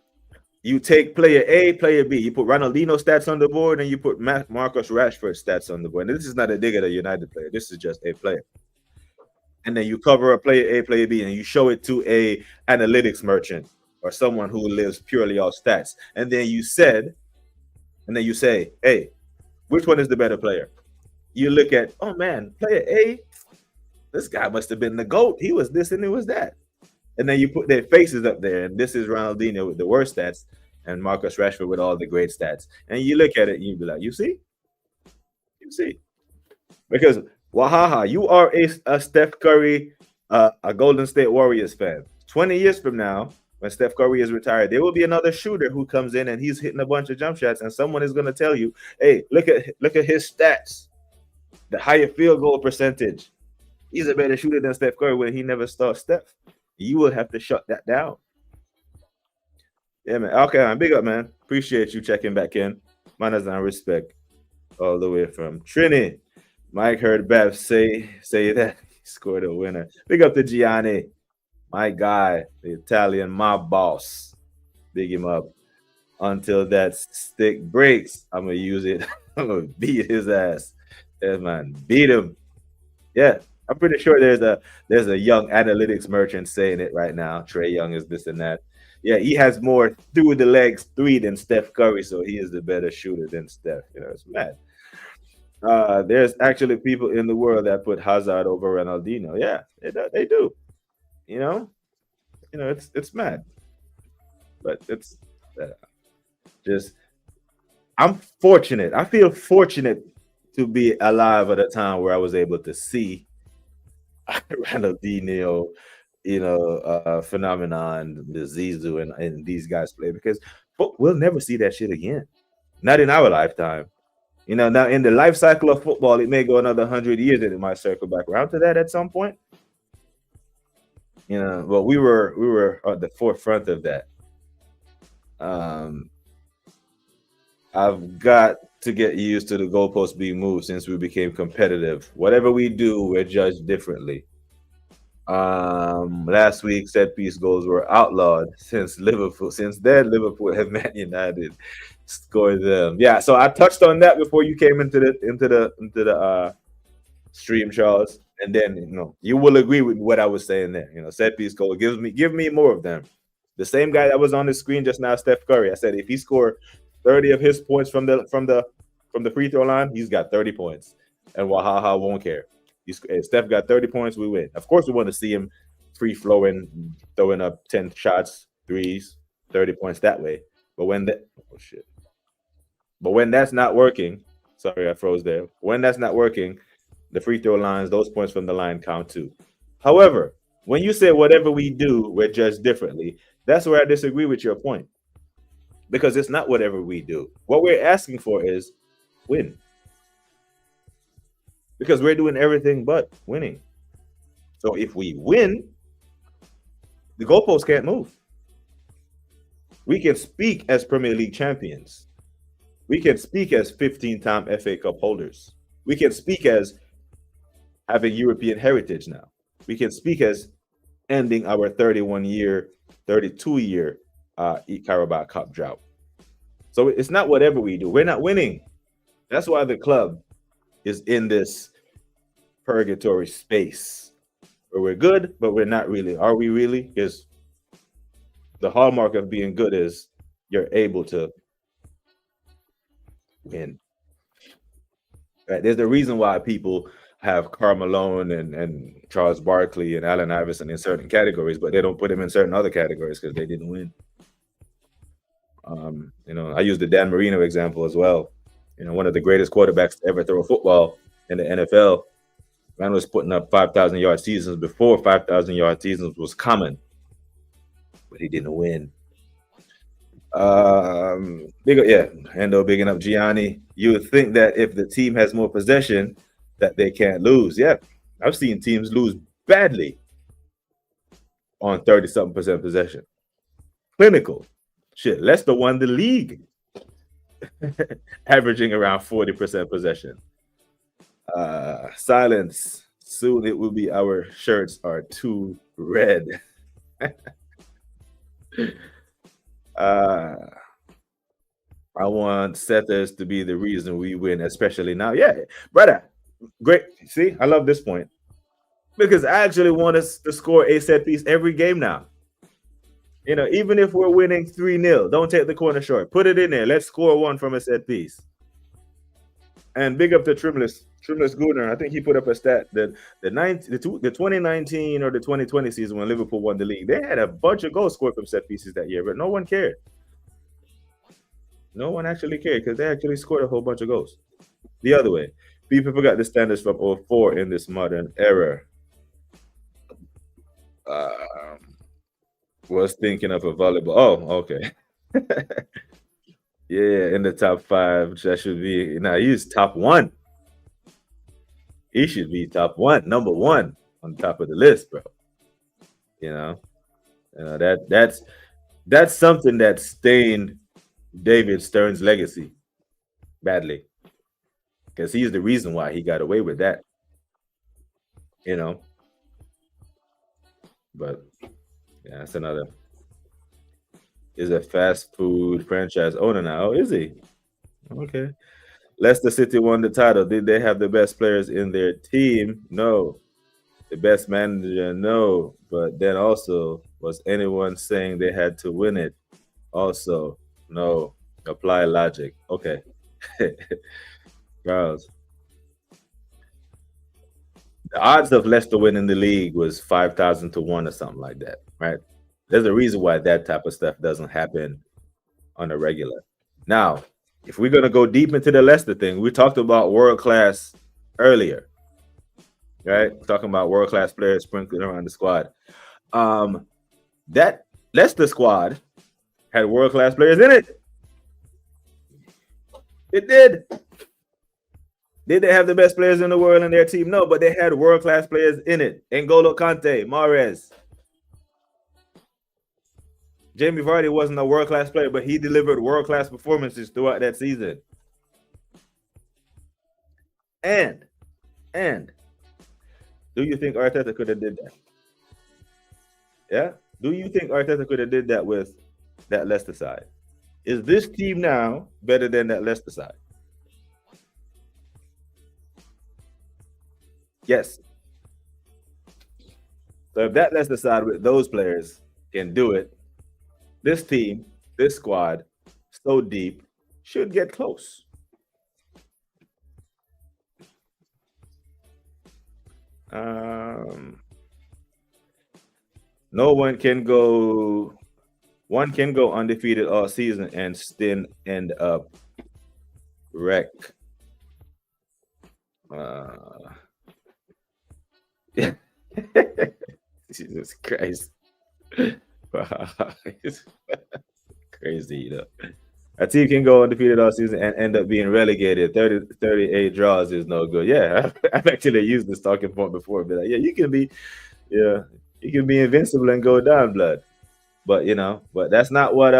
you take player A, player B. You put Ronaldinho stats on the board, and you put Marcus Rashford stats on the board. And this is not a dig at a United player. This is just a player. And then you cover a player A, player B, and you show it to a analytics merchant or someone who lives purely off stats. And then you say, "Hey, which one is the better player?" You look at, "Oh man, player A, this guy must have been the GOAT. He was this and it was that." And then you put their faces up there, and this is Ronaldinho with the worst stats and Marcus Rashford with all the great stats. And you look at it and you be like, you see? Because Wahaha, you are a Steph Curry, a Golden State Warriors fan. 20 years from now, when Steph Curry is retired, there will be another shooter who comes in and he's hitting a bunch of jump shots, and someone is going to tell you, "Hey, look at his stats, the higher field goal percentage. He's a better shooter than Steph Curry," when he never starts Steph. You will have to shut that down. Yeah, man. Okay, man. Big up, man. Appreciate you checking back in. Manners and respect all the way from Trini. Mike heard Bev say that he scored a winner. Big up to Gianni, my guy, the Italian mob boss. Big him up. Until that stick breaks, I'm gonna use it. I'm gonna beat his ass. Yeah, man. Beat him. Yeah. I'm pretty sure there's a young analytics merchant saying it right now. Trae Young is this and that. Yeah, he has more through the legs 3 than Steph Curry, so he is the better shooter than Steph. It's mad. There's actually people in the world that put Hazard over Ronaldinho. Yeah, they do. It's mad. But it's just, I'm fortunate. I feel fortunate to be alive at a time where I was able to see Ronaldinho, phenomenon, the Zizou and these guys play, because we'll never see that shit again. Not in our lifetime. Now in the life cycle of football, it may go another 100 years and it might circle back around to that at some point. But we were at the forefront of that. I've got to get used to the goalposts being moved since we became competitive. Whatever we do, we're judged differently. Last week set piece goals were outlawed since then Liverpool and Man United scored them. Yeah, so I touched on that before you came into the stream, Charles, and then you will agree with what I was saying there. Set piece goal give me more of them. The same guy that was on the screen just now, Steph Curry. I said if he scored 30 of his points from the free throw line, he's got 30 points, and Wahaha won't care. If Steph got 30 points, we win. Of course, we want to see him free flowing, throwing up 10 shots, threes, 30 points that way. But when that's not working, sorry, I froze there. When that's not working, the free throw lines, those points from the line count too. However, when you say whatever we do, we're judged differently, that's where I disagree with your point. Because it's not whatever we do. What we're asking for is win. Because we're doing everything but winning. So if we win, the goalposts can't move. We can speak as Premier League champions. We can speak as 15-time FA Cup holders. We can speak as having European heritage now. We can speak as ending our 32-year Carabao Cup drought. So it's not whatever we do. We're not winning. That's why the club is in this purgatory space where we're good, but we're not really. Are we really? Because the hallmark of being good is you're able to win. Right? There's a reason why people have Karl Malone and Charles Barkley and Allen Iverson in certain categories, but they don't put them in certain other categories because they didn't win. I use the Dan Marino example as well. One of the greatest quarterbacks to ever throw a football in the NFL. Man was putting up 5,000-yard seasons before 5,000-yard seasons was common, but he didn't win. Hendo bigging up Gianni. You would think that if the team has more possession, that they can't lose. Yeah, I've seen teams lose badly on 30-something% possession. Clinical. Shit, Leicester won the league, averaging around 40% possession. Silence. Soon it will be our shirts are too red. I want setters to be the reason we win, especially now. Yeah, brother. Great. See, I love this point because I actually want us to score a set piece every game now. Even if we're winning 3-0, don't take the corner short. Put it in there. Let's score one from a set piece. And big up to Trimless Gooner. I think he put up a stat that the 2019 or the 2020 season when Liverpool won the league, they had a bunch of goals scored from set pieces that year, but no one cared. No one actually cared because they actually scored a whole bunch of goals. The other way, people forgot the standards from 2004 in this modern era. Was thinking of a volleyball. Oh, okay. Yeah, in the top 5, that should be. He's top 1. He should be top 1, number 1 on top of the list, bro. That's something that stained David Stern's legacy badly, because he's the reason why he got away with that. But yeah, that's another. Is a fast food franchise owner now. Oh, is he? Okay. Leicester City won the title. Did they have the best players in their team? No. The best manager? No. But then also, was anyone saying they had to win it? Also, no. Apply logic. Okay. Charles. The odds of Leicester winning the league was 5,000 to 1 or something like that, right? There's a reason why that type of stuff doesn't happen on a regular. Now, if we're going to go deep into the Leicester thing, we talked about world-class earlier, right? Talking about world-class players sprinkling around the squad. That Leicester squad had world-class players in it. It did. Did they have the best players in the world in their team? No, but they had world-class players in it. N'Golo Kante, Mahrez. Jamie Vardy wasn't a world-class player, but he delivered world-class performances throughout that season. And do you think Arteta could have did that? Yeah. Do you think Arteta could have did that with that Leicester side? Is this team now better than that Leicester side? Yes. So if that Leicester side with those players can do it, this team, this squad, so deep, should get close. No one can go. One can go undefeated all season and still end up wreck. Jesus Christ. It's crazy, you know. A team can go undefeated all season and end up being relegated. 38 draws is no good. Yeah, I've actually used this talking point before. But like, yeah, you can be invincible and go down blood. But but that's not what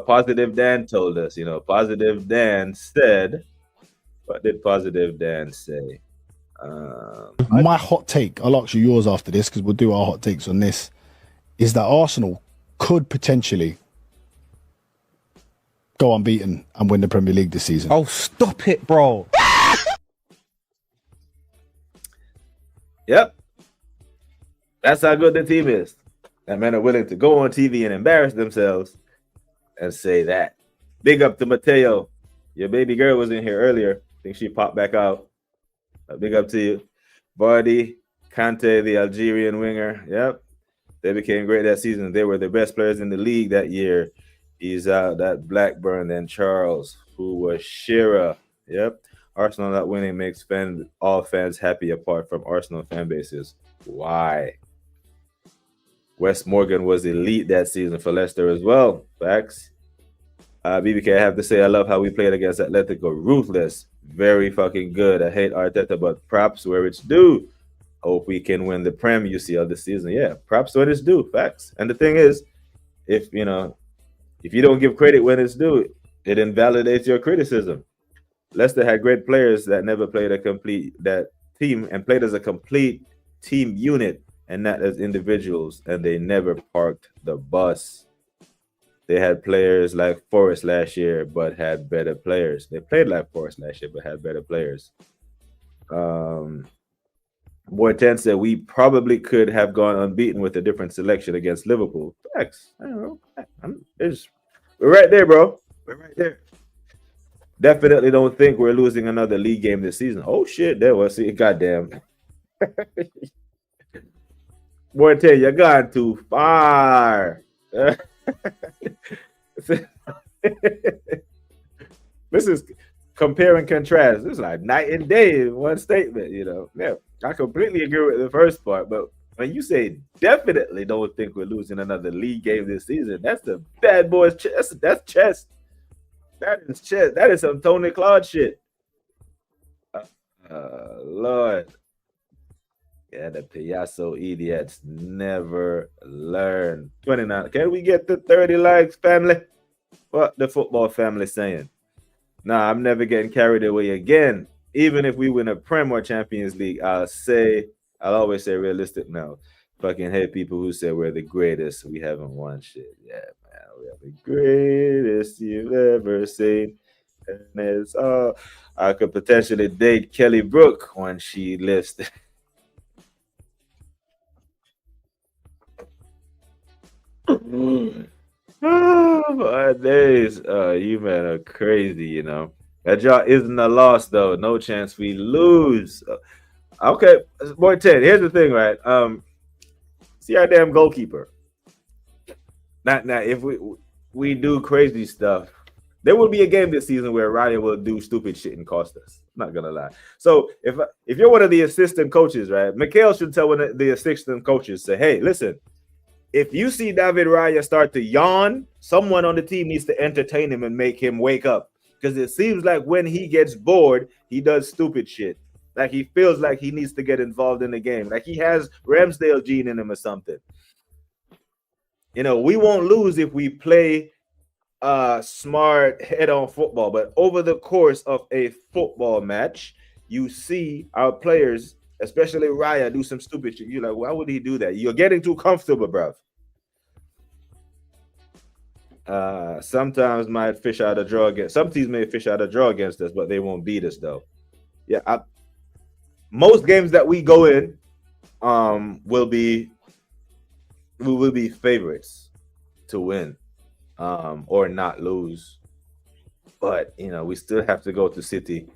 Positive Dan told us. Positive Dan said, what did Positive Dan say? My hot take, I'll ask you yours after this because we'll do our hot takes on this, is that Arsenal could potentially go unbeaten and win the Premier League this season. Oh, stop it, bro. Yep. That's how good the team is. That men are willing to go on TV and embarrass themselves and say that. Big up to Mateo. Your baby girl was in here earlier. I think she popped back out. Big up to you. Vardy, Kante, the Algerian winger. Yep. They became great that season. They were the best players in the league that year. He's out that Blackburn, then Charles, who was Shearer. Yep. Arsenal not winning makes all fans happy apart from Arsenal fan bases. Why? Wes Morgan was elite that season for Leicester as well. Facts. BBK, I have to say, I love how we played against Atletico. Ruthless. Very fucking good. I hate Arteta, but props where it's due. Hope we can win the Prem UCL this season. Yeah, props when it's due. Facts. And the thing is, if you don't give credit when it's due, it invalidates your criticism. Leicester had great players that never played that team and played as a complete team unit and not as individuals, and they never parked the bus. They had players like Forrest last year, but had better players. They played like Forrest last year, but had better players. Boy 10 said we probably could have gone unbeaten with a different selection against Liverpool. Facts. I don't know. We're right there, bro. We're right there. Definitely don't think we're losing another league game this season. Oh shit, there was goddamn. Boy 10, you're gone too far. This is compare and contrast. This is like night and day in one statement, Yeah, I completely agree with the first part, but when you say definitely don't think we're losing another league game this season, that's the bad boys. That's chest. That is chest. That is some Tony Claude shit. Lord. Yeah, the Piasso idiots never learn. 29. Can we get to 30 likes, family? What the football family saying? Nah, I'm never getting carried away again. Even if we win a Prem or Champions League, I'll always say realistic now. Fucking hate people who say we're the greatest. We haven't won shit. Yeah, man. We are the greatest you've ever seen. And it's all. I could potentially date Kelly Brook when she lives. Oh, my days. You men are crazy, That draw isn't a loss, though. No chance we lose. Okay, boy 10. Here's the thing, right? See our damn goalkeeper. Now, if we do crazy stuff, there will be a game this season where Ryan will do stupid shit and cost us. I'm not gonna lie. So if you're one of the assistant coaches, right, Mikhail should tell one of the assistant coaches, say, hey, listen, if you see David Raya start to yawn, someone on the team needs to entertain him and make him wake up. Because it seems like when he gets bored, he does stupid shit. Like he feels like he needs to get involved in the game. Like he has Ramsdale gene in him or something. We won't lose if we play smart head-on football. But over the course of a football match, you see our players especially Raya, do some stupid shit. You're like, why would he do that? You're getting too comfortable, bruv. Sometimes might fish out a draw against some teams may fish out a draw against us, but they won't beat us though. Yeah, most games that we go in, will be favorites to win, or not lose. But we still have to go to City,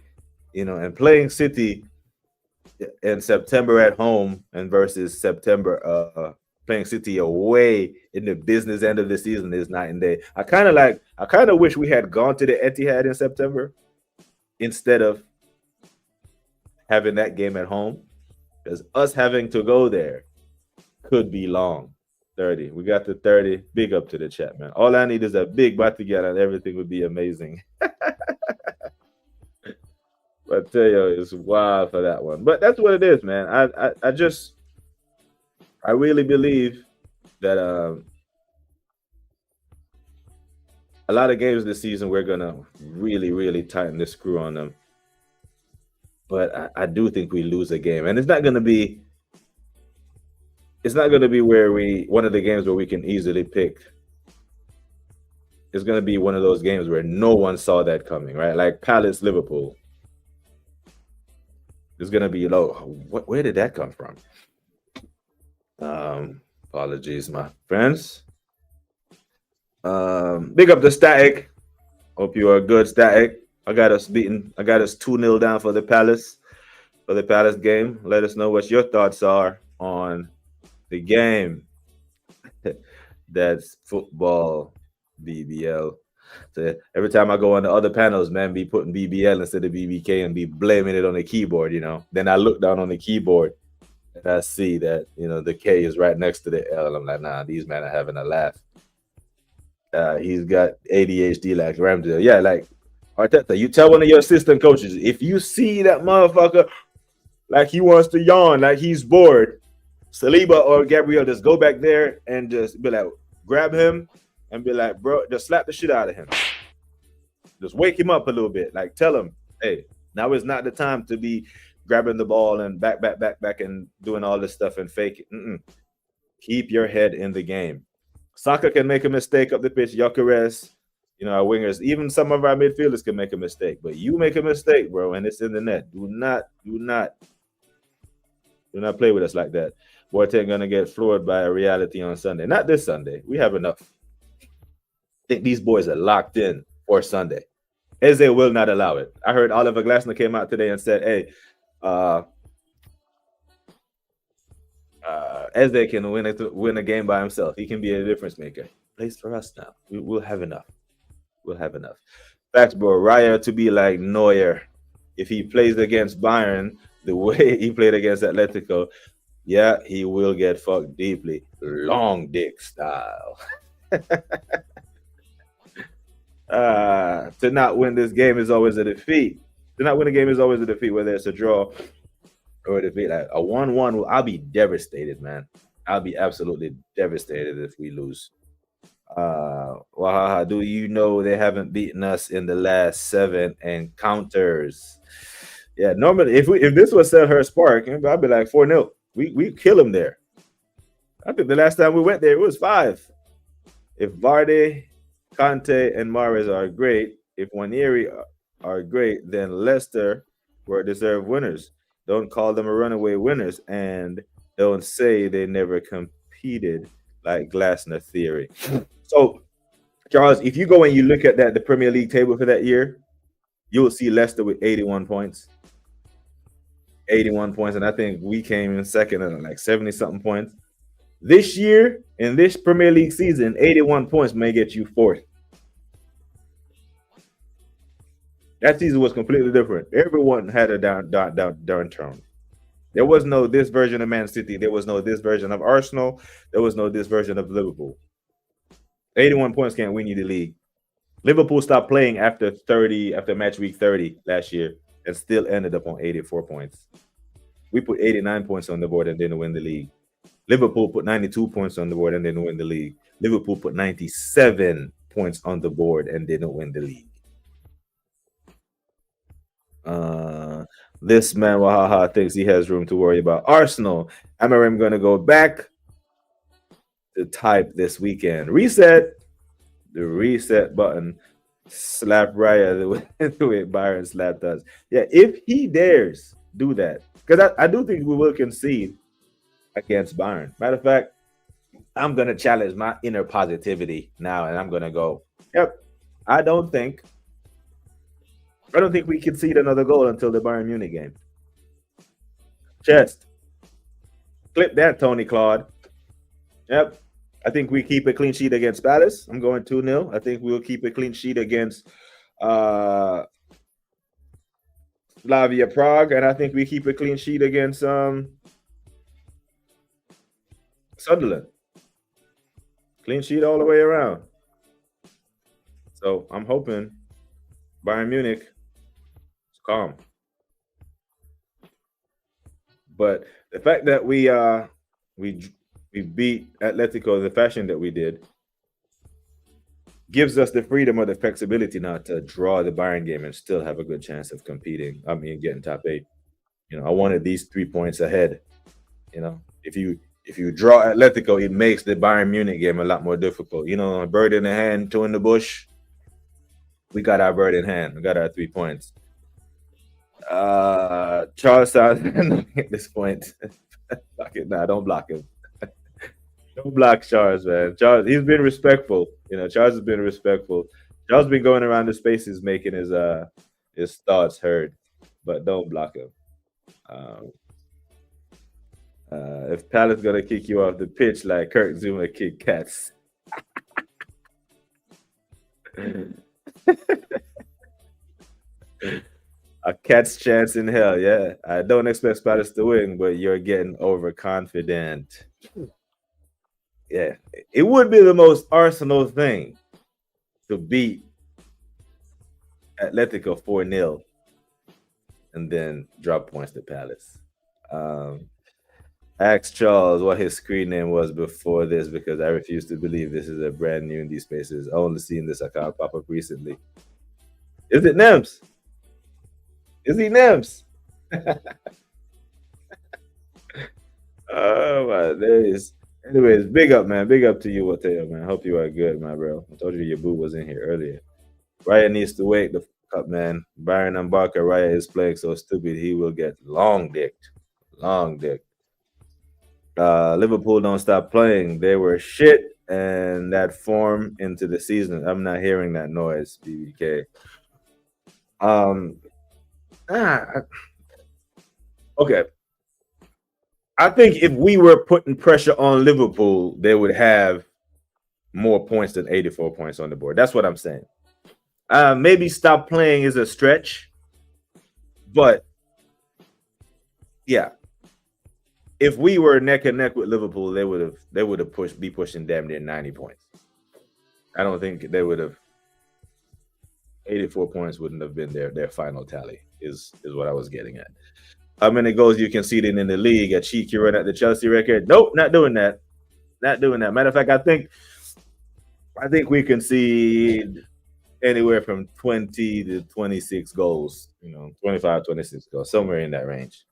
and playing City in September at home and versus September playing City away in the business end of the season is night and day. I kind of wish we had gone to the Etihad in September instead of having that game at home, because us having to go there could be long. 30. We got the 30. Big up to the chat, man. All I need is a big Batiguera and everything would be amazing. But Teo is wild for that one. But that's what it is, man. I really believe that a lot of games this season we're gonna really, really tighten the screw on them. But I do think we lose a game, and it's not gonna be one of the games where we can easily pick. It's gonna be one of those games where no one saw that coming, right? Like Palace Liverpool. It's gonna be low. Where did that come from? Apologies, my friends. Big up the Static. Hope you are good, Static. I got us 2-0 down for the Palace game. Let us know what your thoughts are on the game. That's football, BBL. So every time I go on the other panels, man, be putting BBL instead of BBK and be blaming it on the keyboard, Then I look down on the keyboard and I see that, the K is right next to the L. I'm like, nah, these men are having a laugh. He's got ADHD like Ramsdale. Yeah, like Arteta, you tell one of your assistant coaches, if you see that motherfucker like he wants to yawn, like he's bored, Saliba or Gabriel, just go back there and just be like, grab him and be like, bro, just slap the shit out of him. Just wake him up a little bit. Like, tell him, hey, now is not the time to be grabbing the ball and back and doing all this stuff and fake it. Keep your head in the game. Saka can make a mistake up the pitch. Gyökeres, our wingers, even some of our midfielders can make a mistake. But you make a mistake, bro, and it's in the net. Do not play with us like that. Boateng gonna get floored by a reality on Sunday. Not this Sunday. We have enough. I think these boys are locked in for Sunday. Eze will not allow it. I heard Oliver Glasner came out today and said, hey, Eze can win a game by himself. He can be a difference maker. Plays for us now. We'll have enough. Facts, bro. Raya to be like Neuer. If he plays against Bayern the way he played against Atletico, yeah, he will get fucked deeply. Long dick style. To not win this game is always a defeat. To not win a game is always a defeat, whether it's a draw or a defeat. Like a 1-1, I'll be devastated, man. I'll be absolutely devastated if we lose. Wahaha, do you know they haven't beaten us in the last 7 encounters? Yeah, normally if this was Selhurst Park, I'd be like 4-0. We kill them there. I think the last time we went there, it was 5. If Vardy, Kante, and Mahrez are great, if Nwaneri are great, then Leicester were deserved winners. Don't call them a runaway winners, and don't say they never competed like Glasner theory. So, Charles, if you go and you look at the Premier League table for that year, you'll see Leicester with 81 points. 81 points, and I think we came in second at like 70-something points. This year, in this Premier League season, 81 points may get you 4th. That season was completely different. Everyone had a downturn. There was no this version of Man City. There was no this version of Arsenal. There was no this version of Liverpool. 81 points can't win you the league. Liverpool stopped playing after match week 30 last year and still ended up on 84 points. We put 89 points on the board and didn't win the league. Liverpool put 92 points on the board and didn't win the league. Liverpool put 97 points on the board and didn't win the league. This man Wahaha thinks he has room to worry about Arsenal. Amarim going to go back to type this weekend. Reset. The reset button. Slap Raya the way Byron slapped us. Yeah, if he dares do that, because I do think we will concede against Bayern. Matter of fact, I'm going to challenge my inner positivity now, and I'm going to go, yep, I don't think we concede another goal until the Bayern Munich game. Chest. Clip that, Tony Claude. Yep. I think we keep a clean sheet against Palace. I'm going 2-0. I think we'll keep a clean sheet against Slavia Prague, and I think we keep a clean sheet against Sunderland. Clean sheet all the way around. So I'm hoping Bayern Munich is calm. But the fact that we beat Atletico the fashion that we did gives us the freedom or the flexibility now to draw the Bayern game and still have a good chance of competing. I mean, getting top 8. You know, I wanted these 3 points ahead. You know, if you draw Atletico, it makes the Bayern Munich game a lot more difficult. You know, a bird in the hand, 2 in the bush. We got our bird in hand. We got our 3 points. Charles Southampton at this point. Block it. Nah, don't block him. Don't block Charles, man. Charles, he's been respectful. You know, Charles has been respectful. Charles been going around the spaces making his thoughts heard, but don't block him. If Palace gonna kick you off the pitch like Kirk Zuma kicked cats. A cat's chance in hell, yeah. I don't expect Palace to win, but you're getting overconfident. Yeah, it would be the most Arsenal thing to beat Atletico 4-0 and then drop points to Palace. Ask Charles what his screen name was before this, because I refuse to believe this is a brand new in these spaces. I only seen this account pop up recently. Is it Nems? Is he Nems? Oh my days. Anyways, big up, man. Big up to you, Wateo, man. Hope you are good, my bro. I told you your boo was in here earlier. Raya needs to wake the fuck up, man. Byron and Barker, Raya is playing so stupid he will get long dicked. Long dick. Liverpool don't stop playing. They were shit, and that form into the season. I'm not hearing that noise, BBK. Okay. I think if we were putting pressure on Liverpool, they would have more points than 84 points on the board. That's what I'm saying. Maybe stop playing is a stretch, but yeah, if we were neck and neck with Liverpool, they would have be pushing damn near 90 points. I don't think they would have. 84 points wouldn't have been their final tally. Is what I was getting at. How many goals you conceded in the league? A cheeky run at the Chelsea record? Nope, not doing that. Not doing that. Matter of fact, I think we concede anywhere from 20 to 26 goals. 25, 26 goals, somewhere in that range.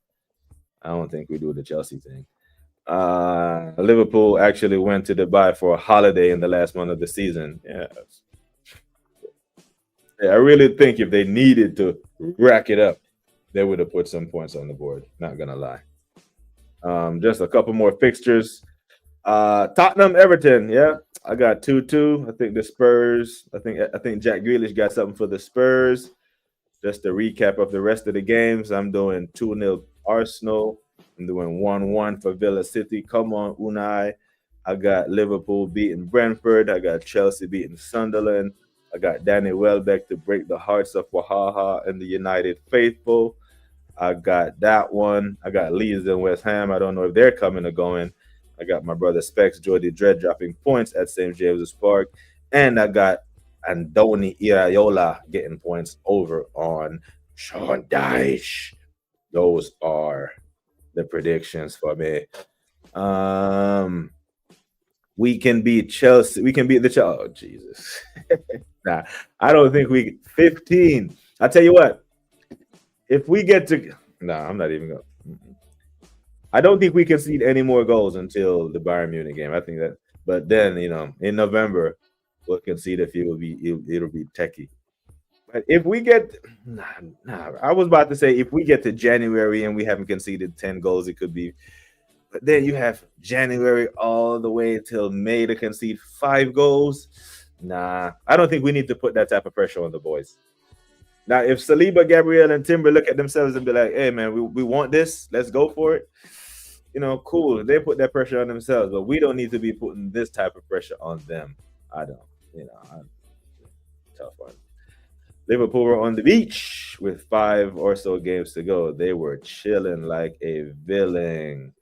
I don't think we do the Chelsea thing. Liverpool actually went to Dubai for a holiday in the last month of the season. Yeah, I really think if they needed to rack it up, they would have put some points on the board. Not gonna lie. Just a couple more fixtures. Tottenham, Everton. Yeah, I got 2-2. I think the Spurs. I think Jack Grealish got something for the Spurs. Just a recap of the rest of the games. I'm doing 2-0 Arsenal. I'm doing 1-1 for Villa City. Come on, Unai. I got Liverpool beating Brentford. I got Chelsea beating Sunderland. I got Danny Welbeck to break the hearts of Wahaha and the United faithful. I got that one. I got Leeds and West Ham. I don't know if they're coming or going. I got my brother Specs, Jordy Dredd dropping points at St. James's Park. And I got Andoni Iraola getting points over on Sean Dyche. Those are the predictions for me. We can beat Chelsea. We can beat the Chelsea. Oh, Jesus. Nah, I don't think 15. I'll tell you what. If we get to Nah, I'm not even going. I don't think we concede any more goals until the Bayern Munich game. I think that, but then in November we'll concede a few. It'll be techie. But if we get, nah, I was about to say if we get to January and we haven't conceded 10 goals, it could be. But then you have January all the way till May to concede 5 goals. Nah, I don't think we need to put that type of pressure on the boys. Now, if Saliba, Gabriel, and Timber look at themselves and be like, "Hey, man, we want this. Let's go for it." Cool. They put that pressure on themselves, but we don't need to be putting this type of pressure on them. I don't. Tough one. Liverpool were on the beach with 5 or so games to go. They were chilling like a villain.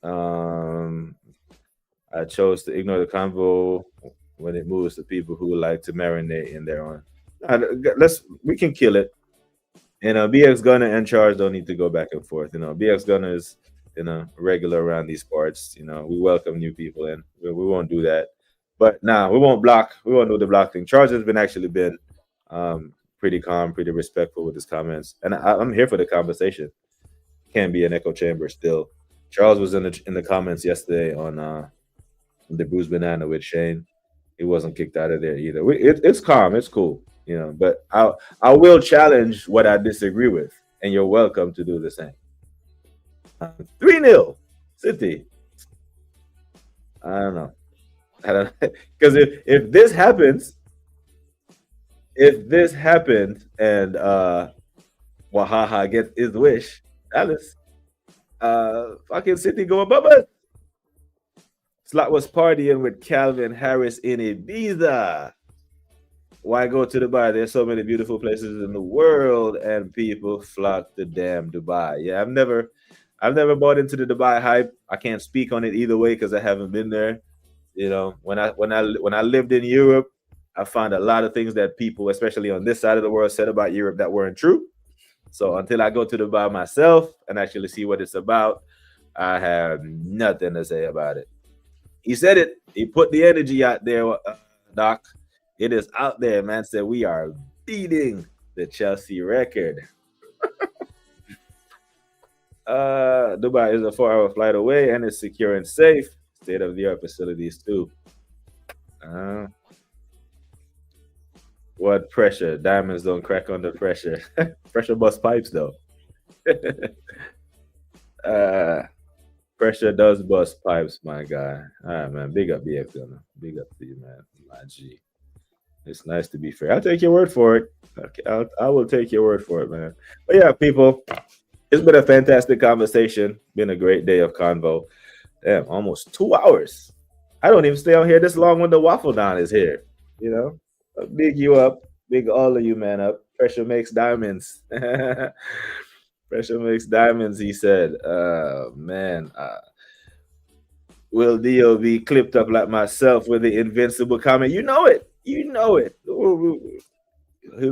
I chose to ignore the convo when it moves to people who like to marinate in their own. We can kill it. BX Gunner and Charge don't need to go back and forth. BX Gunner is regular around these parts. We welcome new people in. We won't do that. But we won't block. We won't do the block thing. Charge has been pretty calm, pretty respectful with his comments, and I'm here for the conversation. Can't be an echo chamber still. Charles was in the comments yesterday on the Bruce Banana with Shane. He wasn't kicked out of there either. It's calm, it's cool, But I will challenge what I disagree with, and you're welcome to do the same. 3-0 City. I don't know, because if this happens. If this happened and Wahaha gets his wish, Alice, fucking City go above us. Slot was partying with Calvin Harris in Ibiza. Why go to Dubai? There's so many beautiful places in the world, and people flock to damn Dubai. Yeah, I've never bought into the Dubai hype. I can't speak on it either way because I haven't been there. When I lived in Europe, I found a lot of things that people, especially on this side of the world, said about Europe that weren't true. So until I go to Dubai myself and actually see what it's about, I have nothing to say about it. He said it. He put the energy out there, Doc. It is out there, man. Said we are beating the Chelsea record. Dubai is a 4-hour flight away and is secure and safe. State-of-the-art facilities too. What pressure? Diamonds don't crack under pressure. Pressure bust pipes, though. Pressure does bust pipes, my guy. All right, man. Big up, BX Gunner. Big up to you, man. My G. It's nice to be fair. I'll take your word for it. Okay, I will take your word for it, man. But yeah, people, it's been a fantastic conversation. Been a great day of convo. Damn, almost 2 hours. I don't even stay on here this long when the Waffle Don is here. Big you up, big all of you, man, up. Pressure makes diamonds. Pressure makes diamonds, he said. Man, will Dio be clipped up like myself with the invincible comment? You know it. He'll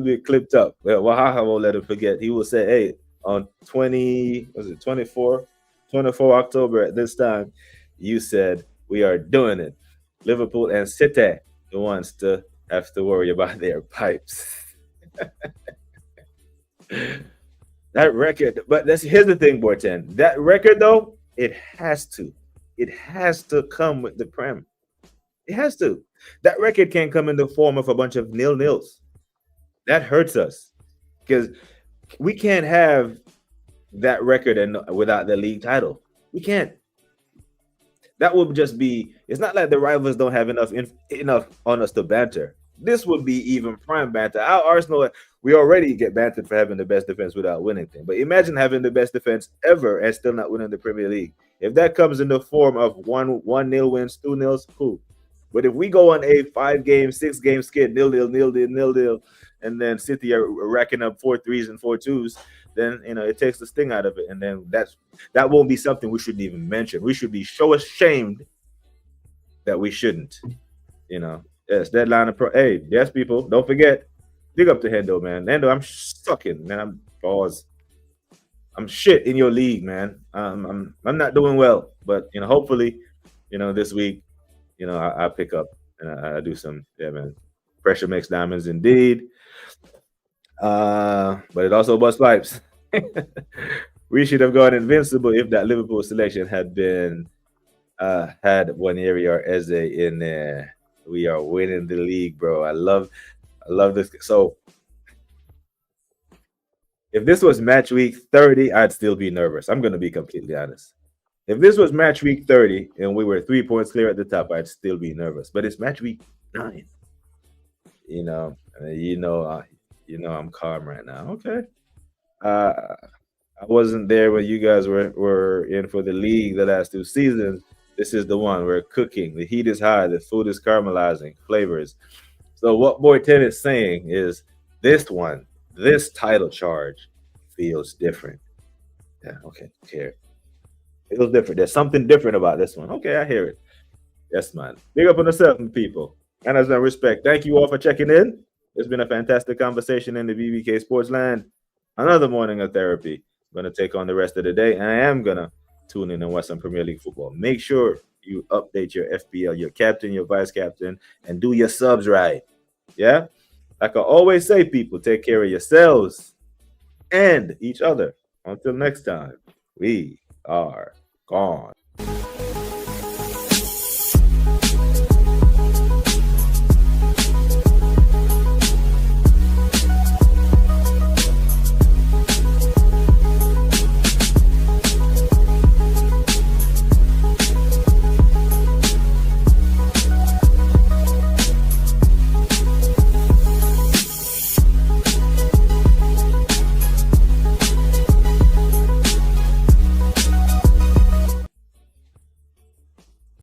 be clipped up. Well, Wahaha won't let him forget. He will say, hey, on 24 October at this time, you said we are doing it. Liverpool and City, the ones to have to worry about their pipes. That record, but here's the thing, Borten. That record, though, it has to come with the Prem. It has to. That record can't come in the form of a bunch of nil-nils. That hurts us because we can't have that record and without the league title. We can't. That would just be. It's not like the rivals don't have enough on us to banter. This would be even prime banter. Our Arsenal, we already get bantered for having the best defense without winning things. But imagine having the best defense ever and still not winning the Premier League. If that comes in the form of 1-0 wins, 2-0, cool. But if we go on a 5-game, 6-game skid, nil-nil, and then City are racking up 4 3s and 4 2s, then it takes the sting out of it. And then that won't be something we shouldn't even mention. We should be so ashamed that we shouldn't. Yes, deadline of hey, yes, people, don't forget. Big up to Hendo, man. Hendo, I'm sucking, man. I'm shit in your league, man. I'm not doing well, but hopefully, this week, I pick up and I do some. Yeah, man. Pressure makes diamonds, indeed. But it also busts pipes. We should have gone invincible if that Liverpool selection had been had Waneri or Eze in there. We are winning the league, bro. I love this. So if this was match week 30, I'd still be nervous. I'm gonna be completely honest. If this was match week 30 and we were 3 points clear at the top, I'd still be nervous. But it's match week 9. You know, I'm calm right now. Okay. I wasn't there when you guys were in for the league the last 2 seasons. This is the one. We're cooking. The heat is high. The food is caramelizing. Flavors. So what Boy 10 is saying is this title charge feels different. Yeah, okay. Care. Feels different. There's something different about this one. Okay, I hear it. Yes, man. Big up on yourself, people. And as I respect, thank you all for checking in. It's been a fantastic conversation in the BBK Sports Land. Another morning of therapy. I'm going to take on the rest of the day, and I am going to tune in and watch some Premier League football. Make sure you update your FPL, your captain, your vice captain, and do your subs right. Yeah? Like I always say, people, take care of yourselves and each other. Until next time, we are gone.